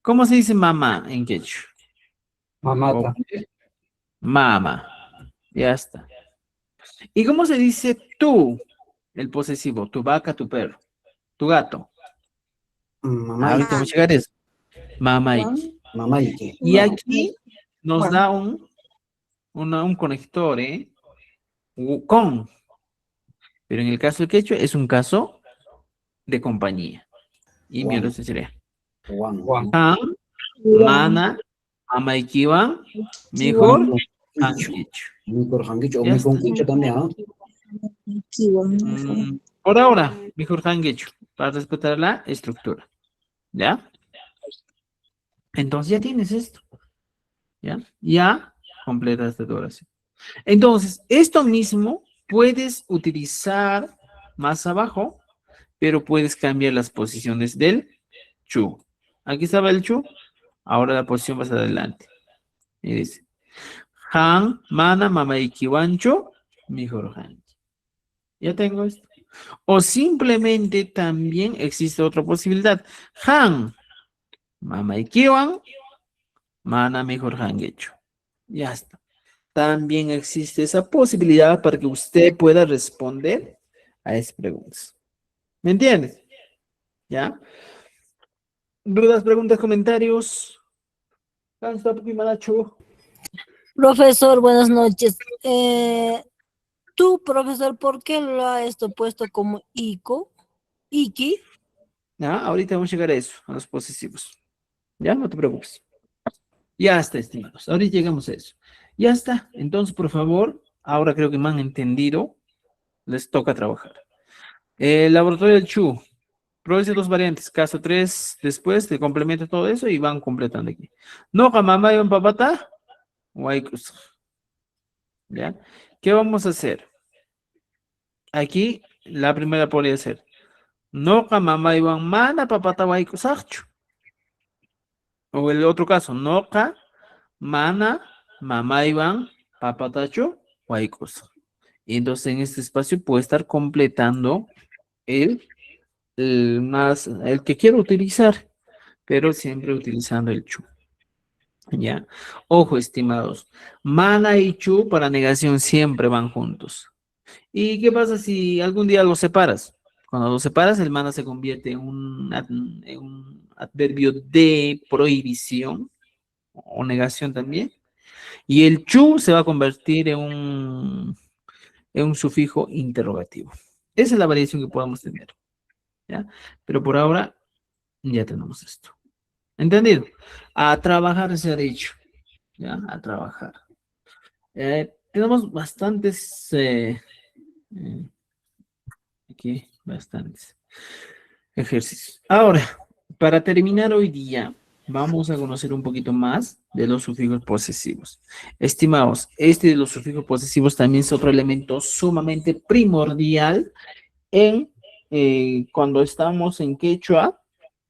¿Cómo se dice mamá en quechua? Mamata. Mama. Ya está. ¿Y cómo se dice tú? El posesivo, tu vaca, tu perro, tu gato. Ahorita vamos a llegar a eso. Mamaiki. Mamaiki. Y aquí nos da un conector, ¿eh? Con. Pero en el caso del quechua es un caso de compañía. Y mi otro sería Juan. Han, mana, mamaikiwan, mejor han quechua. Mejor hanguicho. O Ya mejor está. quechua también, ¿ah? Por ahora, mejor han quechua, para respetar la estructura. ¿Ya? Entonces ya tienes esto. ¿Ya? Ya completas esta oración. Entonces, esto mismo puedes utilizar más abajo, pero puedes cambiar las posiciones del chu. Aquí estaba el chu, ahora la posición vas adelante. Y dice, han, mana, mamaiki, wancho, mejor han. Ya tengo esto. O simplemente también existe otra posibilidad. Han, mamaiki, wan, mana, mejor han hecho. Ya está. También existe esa posibilidad para que usted pueda responder a esas preguntas. ¿Me entiendes? ¿Ya? ¿Dudas, preguntas, comentarios? Profesor, buenas noches. Tú, profesor, ¿por qué lo ha puesto como ICO? ¿Iki? ¿Ya? Ahorita vamos a llegar a eso, a los posesivos. ¿Ya? No te preocupes. Ya está, estimados. Ahorita llegamos a eso. Ya está. Entonces, por favor, ahora creo que me han entendido. Les toca trabajar. El laboratorio del Chu. Produce dos variantes. Caso 3, después te complementa todo eso y van completando aquí. No, mamá y papata. Waikus. ¿Ya? ¿Qué vamos a hacer? Aquí, la primera podría ser. No, mamá y mana papata waikus. O el otro caso. No, mana, mamá Iván, papatacho, huaycos. Y entonces en este espacio puede estar completando el que quiero utilizar, pero siempre utilizando el chu. ¿Ya? Ojo, estimados. Mana y chu para negación siempre van juntos. ¿Y qué pasa si algún día los separas? Cuando los separas, el mana se convierte en un adverbio de prohibición o negación también. Y el chu se va a convertir en un sufijo interrogativo. Esa es la variación que podemos tener. ¿Ya? Pero por ahora ya tenemos esto. ¿Entendido? A trabajar se ha dicho. ¿Ya? A trabajar. Tenemos bastantes. Aquí, bastantes ejercicios. Ahora, para terminar hoy día, vamos a conocer un poquito más de los sufijos posesivos. Estimados, este de los sufijos posesivos también es otro elemento sumamente primordial en cuando estamos en quechua,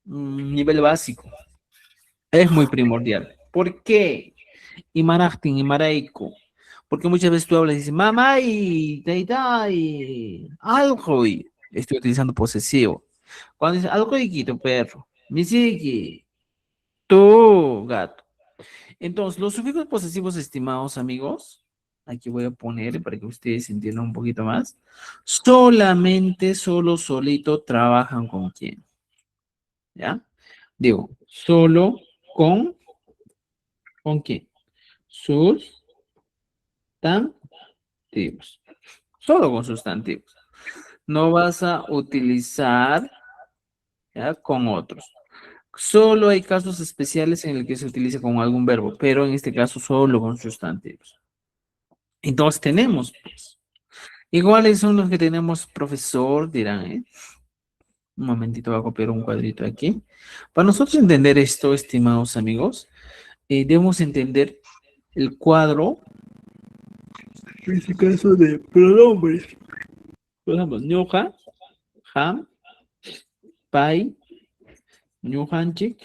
nivel básico. Es muy primordial. ¿Por qué? Imarachtin, imaraico. Porque muchas veces tú hablas y dices, mamá y teita y algo y estoy utilizando posesivo. Cuando dices algo y tu perro, misiki, tu gato. Entonces, los sufijos posesivos, estimados amigos, aquí voy a poner para que ustedes entiendan un poquito más. Solamente, solito trabajan con quién. ¿Ya? Digo, solo ¿con quién? Sustantivos. Solo con sustantivos. No vas a utilizar, ¿ya?, con otros. Solo hay casos especiales en el que se utiliza con algún verbo, pero en este caso solo con sustantivos. Entonces tenemos, pues. ¿Y cuáles son los que tenemos, profesor? Dirán, ¿eh? Un momentito, voy a copiar un cuadrito aquí. Para nosotros entender esto, estimados amigos, debemos entender el cuadro, en este caso, de pronombres. Por ejemplo, ñuqa, ham, pai, ñuqanchik,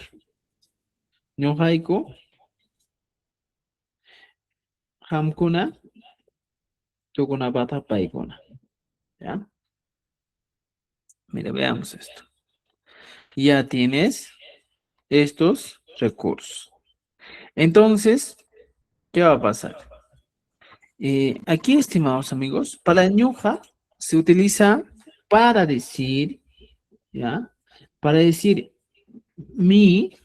ñuqayku, hamkuna, tukunapata, paikuna. ¿Ya? Mira, veamos esto. Ya tienes estos recursos. Entonces, ¿qué va a pasar? Aquí, estimados amigos, para ñuja se utiliza para decir, ¿ya? Para decir mi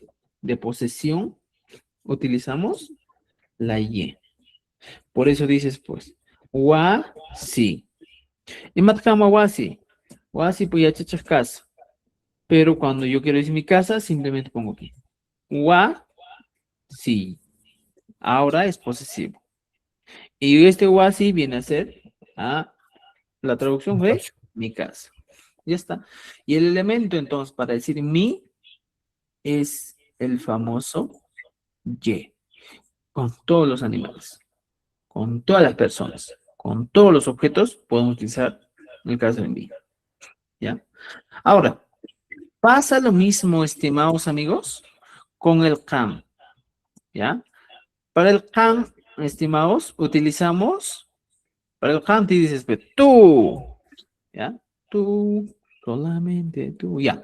de posesión, utilizamos la y. Por eso dices, pues, wasi. Y matkama wasi. Wasi, pues ya chachas casa. Pero cuando yo quiero decir mi casa, simplemente pongo aquí. Wasi. Ahora es posesivo. Y este wasi viene a ser la traducción fue mi casa. Ya está. Y el elemento entonces para decir mi es el famoso y. Con todos los animales, con todas las personas, con todos los objetos podemos utilizar el caso de mi. ¿Ya? Ahora, pasa lo mismo, estimados amigos, con el can. ¿Ya? Para el can, estimados, utilizamos, para el can te dices, pues, tú, ¿ya? Tú, solamente tú, ya.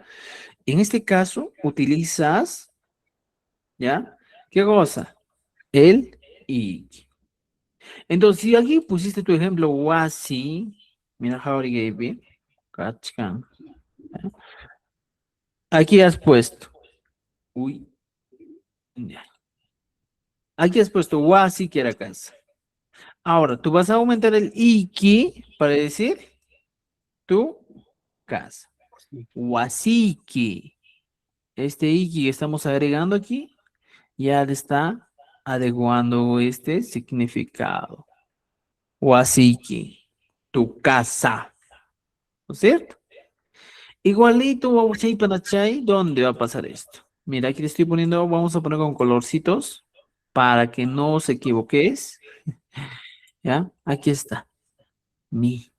En este caso, utilizas, ¿ya? ¿Qué cosa? El y. Entonces, si aquí pusiste tu ejemplo, wasi, mira, how it gave it, kachkan. Aquí has puesto, uy, ya. Aquí has puesto wasi, que era casa. Ahora, tú vas a aumentar el iki para decir tu casa. Wasiki. Este iki que estamos agregando aquí ya le está adecuando este significado. Wasiki, tu casa. ¿No es cierto? Igualito, Wawachay Panachay, ¿dónde va a pasar esto? Mira, aquí le estoy poniendo, vamos a poner con colorcitos para que no se equivoques. ¿Ya? Aquí está. Mi.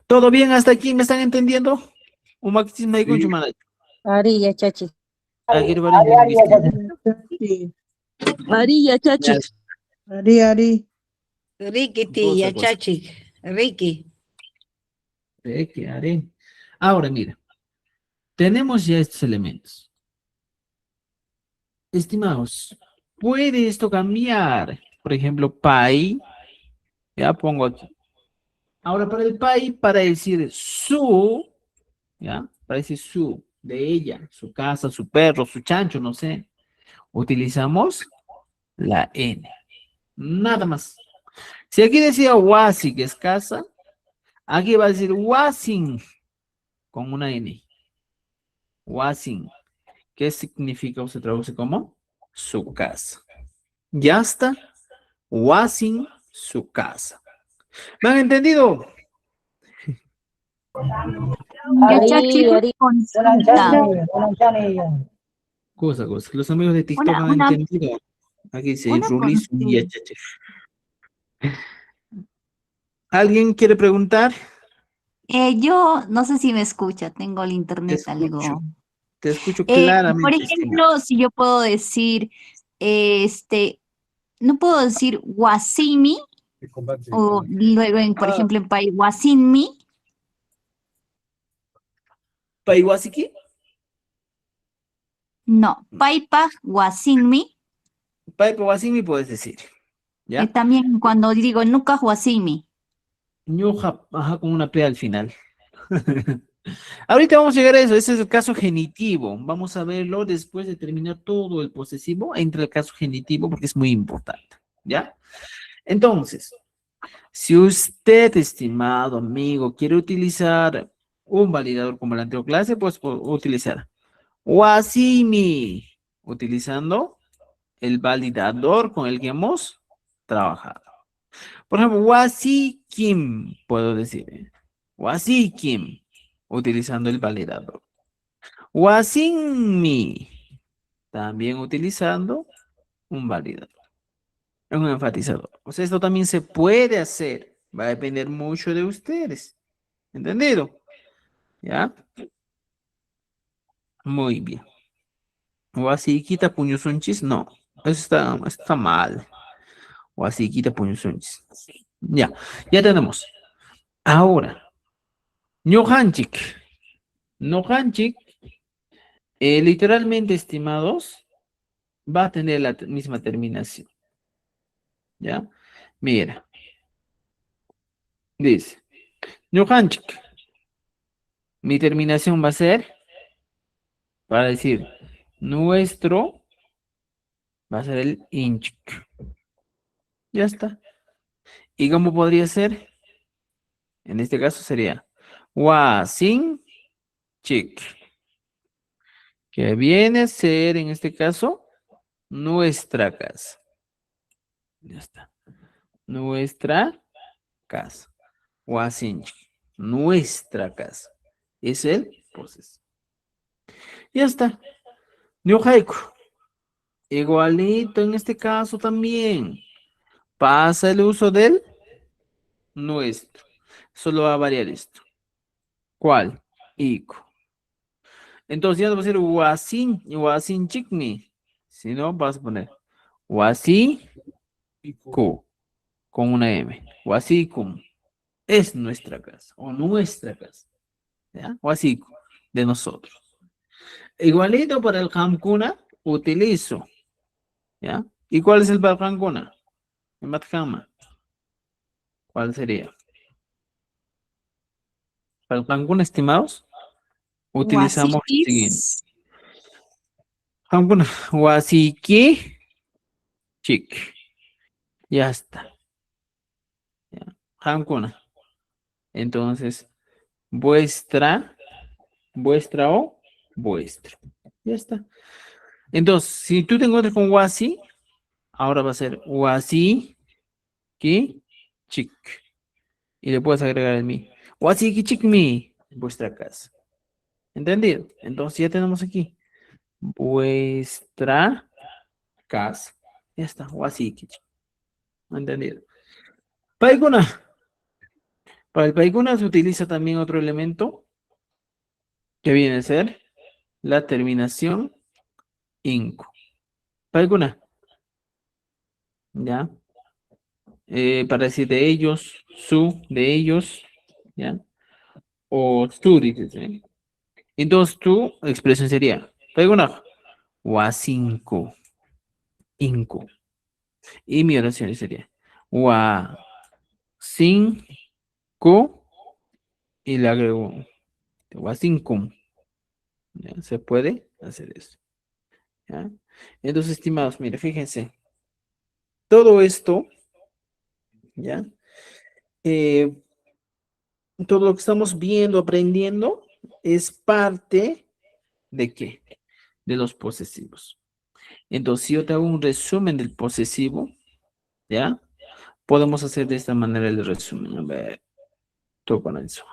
¿Todo bien hasta aquí? ¿Me están entendiendo? Un máximo ahí con Sí. chumana. Ari, ya, chachi. Aquí le van a Sí. Ari, ya, chachi. Ari. Riquiti, yachachi. Riqui. ¿Qué haré? Ahora, mira. Tenemos ya estos elementos. Estimados, ¿puede esto cambiar? Por ejemplo, pai. Ya pongo aquí. Ahora, para el pai, para decir su, ¿ya? Para decir su, de ella, su casa, su perro, su chancho, no sé. Utilizamos la N. Nada más. Si aquí decía wasi, que es casa, aquí va a decir wasin, con una N. Wasin. ¿Qué significa o se traduce como? Su casa. Ya está. Wasin, su casa. ¿Me han entendido? Ari, Ari. Cosa. Los amigos de TikTok han entendido. Aquí dice Rulis y Yachache. ¿Alguien quiere preguntar? Yo no sé si me escucha, tengo el internet algo. Te escucho claramente. Por ejemplo, si yo puedo decir, no puedo decir wasimi, o luego, por ejemplo, en pai wasinmi. ¿Pai wasiki? No, paipa wasinmi. Paipa wasinmi puedes decir. ¿Ya? También cuando digo nunca wasimi. Ñuja, ajá, con una P al final. Ahorita vamos a llegar a eso. Ese es el caso genitivo. Vamos a verlo después de terminar todo el posesivo. Entra el caso genitivo porque es muy importante. ¿Ya? Entonces, si usted, estimado amigo, quiere utilizar un validador como la anterior clase, pues puede utilizar wasimi, utilizando el validador con el que hemos trabajado. Por ejemplo, wasikim, puedo decir. Wasikim, utilizando el validador. Wasinmi, también utilizando un validador. Un enfatizador. O sea, esto también se puede hacer. Va a depender mucho de ustedes. ¿Entendido? ¿Ya? Muy bien. Wasiquita puñusunchis, no. Eso está mal. Wasiquita puñusunchis. Ya tenemos. Ahora, ñojanchik. Ñojanchik Literalmente, estimados, va a tener la misma terminación. ¿Ya? Mira. Dice, Ñuqanchik. Mi terminación va a ser, para decir, nuestro, va a ser el inchik. Ya está. ¿Y cómo podría ser? En este caso sería, wasin chik. Que viene a ser, en este caso, nuestra casa. Ya está. Nuestra casa. Wasinchik. Nuestra casa. Es el posesivo. Ya está. Ñuqayku. Igualito en este caso también. Pasa el uso del nuestro. Solo va a variar esto. ¿Cuál? Ico. Entonces ya no va a ser wasin chikmi. Si no, vas a poner wasi ku con una M. Wasikum es nuestra casa o nuestra casa. ¿Ya? Wasiku de nosotros. Igualito para el hamkuna, utilizo. ¿Ya? ¿Y cuál es el para el hamkuna? El matkama. ¿Cuál sería? Para el hamkuna, estimados, utilizamos el siguiente. Hamkuna, wasiki chik. Ya está. ¿Ya? Hamkuna. Entonces, vuestra o vuestro. Ya está. Entonces, si tú te encuentras con wasi, ahora va a ser wasi ki chik. Y le puedes agregar el mi. Wasi ki chik mi. Vuestra casa. ¿Entendido? Entonces ya tenemos aquí. Vuestra casa. Ya está. Wasi ki chik. ¿Entendido? Paikuna. Para el paikuna se utiliza también otro elemento que viene a ser la terminación inco. Paikuna. ¿Ya? Para decir de ellos, su, de ellos, ¿ya? O su, dices, ¿eh? Entonces tu expresión sería, paikuna, wa5, inco. Y mi oración sería, wa5, y le agrego, wa5. ¿Ya? Se puede hacer eso. ¿Ya? Entonces, estimados, mire, fíjense. Todo esto, ¿ya? Todo lo que estamos viendo, aprendiendo, es parte ¿de qué? De los posesivos. Entonces, si yo te hago un resumen del posesivo, ¿ya? Podemos hacer de esta manera el resumen. A ver, todo con eso.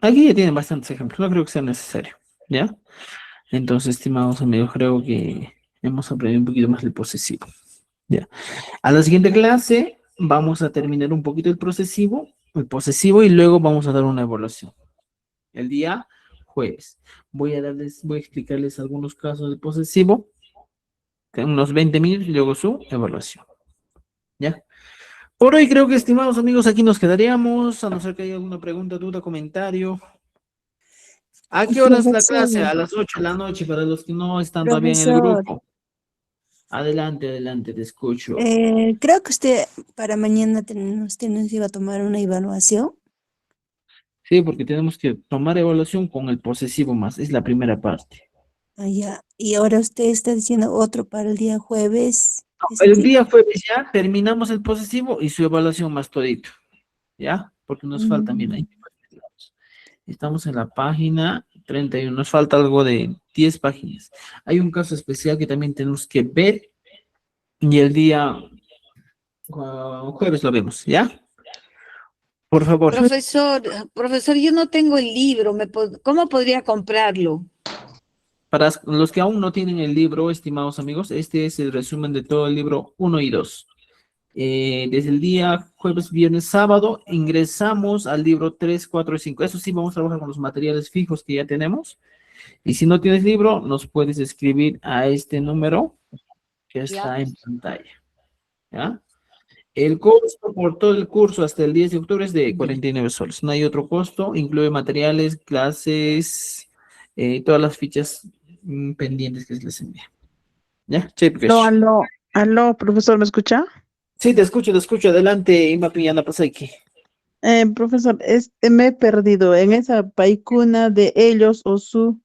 Aquí ya tienen bastantes ejemplos, no creo que sea necesario, ¿ya? Entonces, estimados amigos, creo que hemos aprendido un poquito más del posesivo, ¿ya? A la siguiente clase vamos a terminar un poquito el posesivo y luego vamos a dar una evaluación. El día jueves. Voy a explicarles algunos casos del posesivo, unos 20 minutos y luego su evaluación, ¿ya? Por hoy creo que, estimados amigos, aquí nos quedaríamos, a no ser que haya alguna pregunta, duda, comentario. ¿A qué hora es la clase? A las 8 de la noche, para los que no están todavía en el grupo. Adelante, adelante, te escucho. Creo que usted para mañana nos iba a tomar una evaluación. Sí, porque tenemos que tomar evaluación con el posesivo más, es la primera parte. Ah, ya. Y ahora usted está diciendo otro para el día jueves. El día jueves ya terminamos el posesivo y su evaluación más todito, ¿ya? Porque nos falta, mira, estamos en la página 31, nos falta algo de 10 páginas. Hay un caso especial que también tenemos que ver y el día jueves lo vemos, ¿ya? Por favor. Profesor, yo no tengo el libro, ¿cómo podría comprarlo? Para los que aún no tienen el libro, estimados amigos, este es el resumen de todo el libro 1 y 2. Desde el día jueves, viernes, sábado, ingresamos al libro 3, 4 y 5. Eso sí, vamos a trabajar con los materiales fijos que ya tenemos. Y si no tienes libro, nos puedes escribir a este número que está en pantalla. ¿Ya? El costo por todo el curso hasta el 10 de octubre es de 49 soles. No hay otro costo, incluye materiales, clases, todas las fichas pendientes que se les envía. ¿Ya? Aló, aló, aló, profesor, ¿me escucha? Sí, te escucho. Adelante, Ima Piñana Pasaki. Profesor, me he perdido en esa paicuna de ellos o su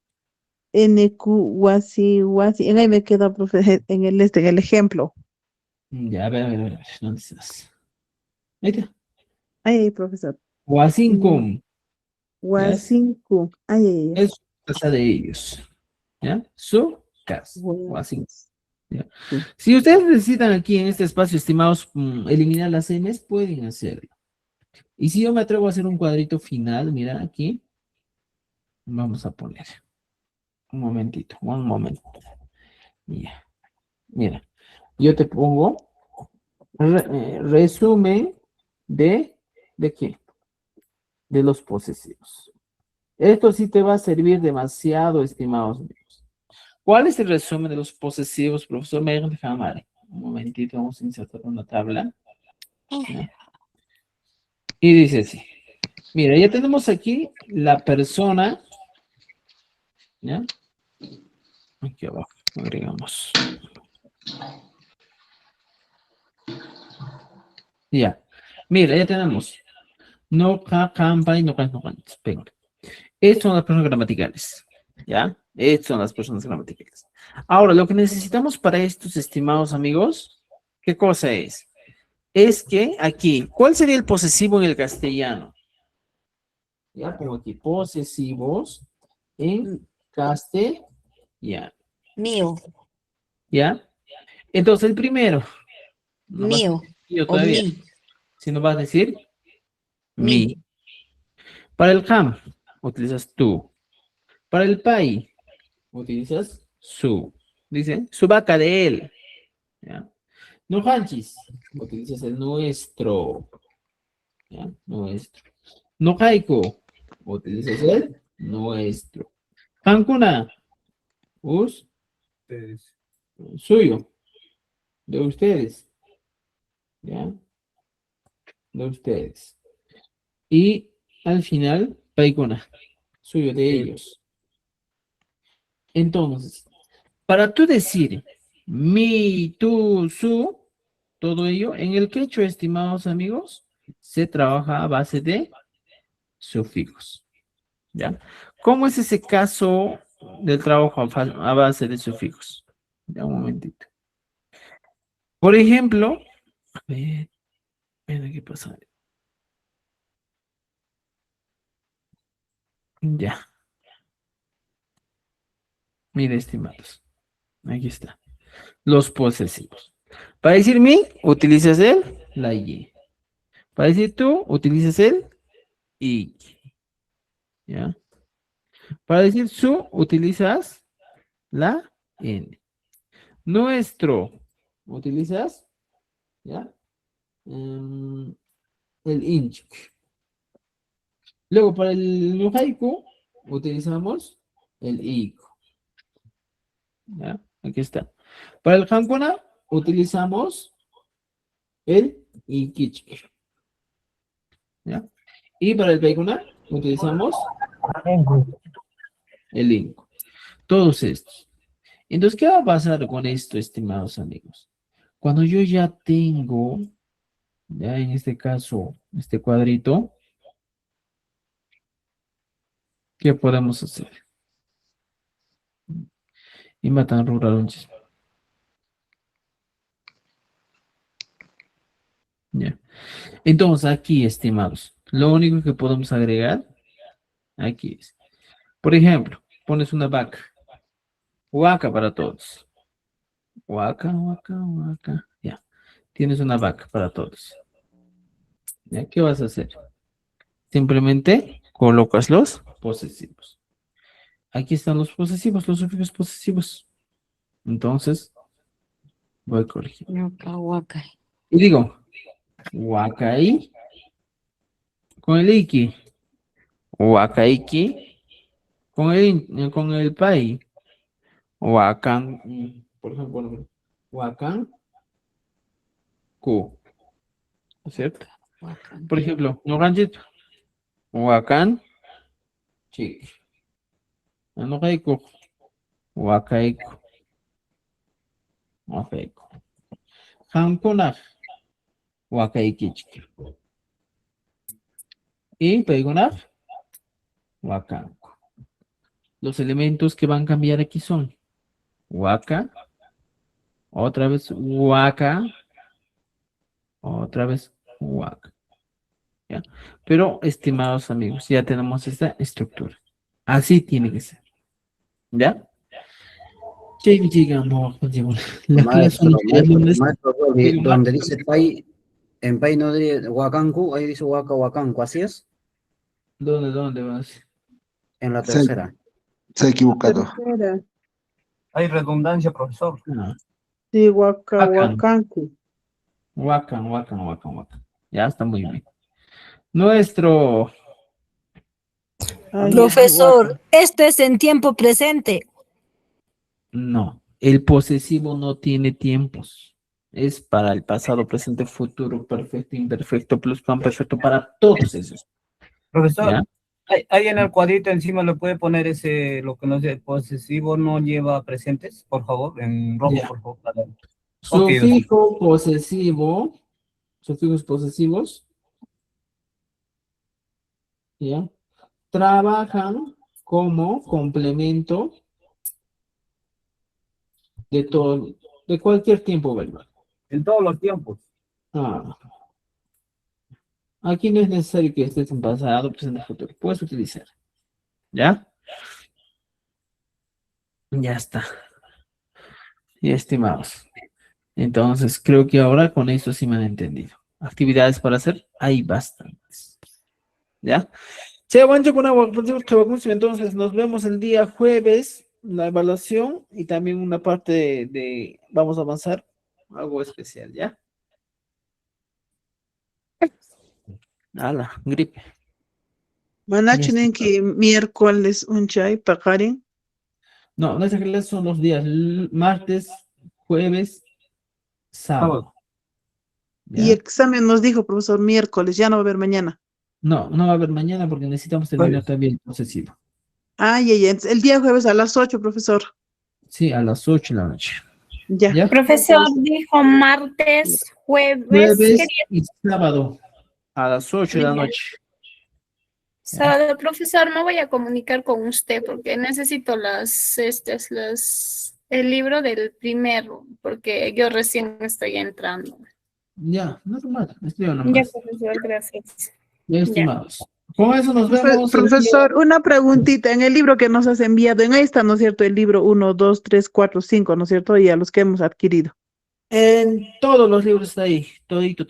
NQ, wasi. En ahí me queda, profe, en el ejemplo. Ya, a ver. ¿Dónde estás? Ahí está. Ay, profesor. Huasinkum. Wasinku. Ay. Es casa de ellos. ¿Ya? Su casa. Huasinkum. ¿Ya? Si ustedes necesitan aquí en este espacio, estimados, eliminar las M's, pueden hacerlo. Y si yo me atrevo a hacer un cuadrito final, mira aquí, vamos a poner. Un momentito, un momento. Ya. Mira, yo te pongo resumen ¿de qué? De los posesivos. Esto sí te va a servir demasiado, estimados amigos. ¿Cuál es el resumen de los posesivos, profesor? Me dejan dejar. Un momentito, vamos a insertar una tabla. ¿Ya? Y dice así. Mira, ya tenemos aquí la persona. ¿Ya? Aquí abajo, agregamos. Ya. Mira, ya tenemos. No, campa y no, venga. Estas son las personas gramaticales. ¿Ya? Estas son las personas gramaticales. Ahora, lo que necesitamos para estos, estimados amigos, ¿qué cosa es? Es que aquí, ¿cuál sería el posesivo en el castellano? Ya, pongo aquí, posesivos en castellano. Mío. ¿Ya? Entonces, el primero. No vas a Mío. decir yo O todavía. mí. Sino vas a decir Mi. mi. Para el ham, utilizas tú. Para el pai, utilizas su. Dice, su vaca de él. ¿Ya? No hanchis, utilizas el nuestro. ¿Ya? Nuestro. No haiku, utilizas el nuestro. Hankuna, Ustedes. suyo. De ustedes. ¿Ya? De ustedes. Y al final, paikuna, suyo de ellos. Entonces, para tú decir mi, tú, su, todo ello, en el quechua, estimados amigos, se trabaja a base de sufijos. ¿Ya? ¿Cómo es ese caso del trabajo a base de sufijos? Ya, un momentito. Por ejemplo, a ver, ¿qué pasa? Ya. Mire, estimados. Aquí está. Los posesivos. Para decir mi, utilizas la y. Para decir tú, utilizas el y. ¿Ya? Para decir su, utilizas la N. Nuestro, utilizas, ¿ya? El inch. Luego, para el nuhaiku, utilizamos el iku. ¿Ya? Aquí está. Para el hankuna, utilizamos el ikichik. ¿Ya? Y para el paikuna, utilizamos el inku. Todos estos. Entonces, ¿qué va a pasar con esto, estimados amigos? Cuando yo ya tengo, ya en este caso, este cuadrito, ¿qué podemos hacer? Y matan rural un chisme. Ya. Entonces, aquí, estimados, lo único que podemos agregar, aquí es, por ejemplo, pones una vaca. Vaca para todos. Vaca. Ya. Tienes una vaca para todos. ¿Ya? ¿Qué vas a hacer? Simplemente colocas los posesivos. Aquí están los posesivos, los sufijos posesivos. Entonces, voy a corregir. Y digo, wakai con el iki. Wakaiki con el pai. Wakan, por ejemplo, wakan ku. es cierto? Por ejemplo, noganchito, huacán, chiqui. Anogaico, huacaico, huacaico. Hankunaj, huacaiquichki. Y peigunaj, huacanco. Los elementos que van a cambiar aquí son huaca, otra vez huaca, otra vez huaca. ¿Ya? Pero, estimados amigos, ya tenemos esta estructura. Así tiene que ser. ¿Ya? La clase Maestro, donde dice Pai, en Pai no dice Huacancu, ahí dice Huaca Huacancu, ¿así es? ¿Dónde vas? En la tercera. Se ha equivocado. Tercera. Hay redundancia, profesor. Sí, Huacan. Huacancu. Huacan. Ya está muy bien. Nuestro... Profesor, esto es en tiempo presente. No, el posesivo no tiene tiempos. Es para el pasado, presente, futuro, perfecto, imperfecto, pluscuamperfecto, para todos esos. Profesor, ¿Ya? ahí en el cuadrito encima le puede poner ese, lo que no sé, posesivo no lleva presentes, por favor, en rojo, Ya. por favor. Ok, Sufijo posesivo, sufijos posesivos, ¿ya? Trabajan como complemento de todo, de cualquier tiempo verbal. En todos los tiempos. Aquí no es necesario que estés en pasado, presente, futuro. Puedes utilizar. ¿Ya? Ya está. Y estimados. Entonces, creo que ahora con esto sí me han entendido. Actividades para hacer, hay bastantes. ¿Ya? Entonces, nos vemos el día jueves, la evaluación y también una parte vamos a avanzar, algo especial, ¿ya? Ala, gripe. Manachinen que miércoles un chay pagarin. No, nuestras clases son los días martes, jueves, sábado. Y examen nos dijo, profesor, miércoles, ya no va a haber mañana. No va a haber mañana porque necesitamos terminar también el posesivo. Ay, el día jueves a las 8, profesor. Sí, a las 8 de la noche. Ya. Profesor dijo martes, Jueves y sábado a las 8 de la noche. Sábado, profesor, me voy a comunicar con usted porque necesito el libro del primero, porque yo recién estoy entrando. Ya, normal. Ya, profesor, gracias. Ya, estimados. Con eso nos vemos. Profesor, una preguntita. En el libro que nos has enviado, en ahí está, ¿no es cierto? El libro 1, 2, 3, 4, 5, ¿no es cierto? Y a los que hemos adquirido. En todos los libros está ahí, todito.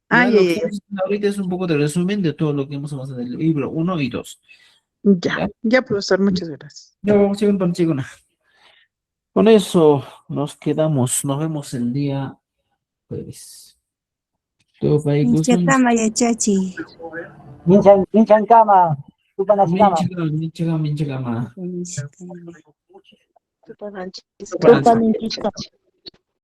Ah, Ya, lo que ahorita es un poco de resumen de todo lo que hemos avanzado en el libro 1 y 2. Ya, profesor, muchas gracias. Ya vamos a ir con chicona. Con eso nos quedamos. Nos vemos el día jueves. Chakama ya chachi. Minchan kama. Tupanashkama. Minchagama. Tupananchis.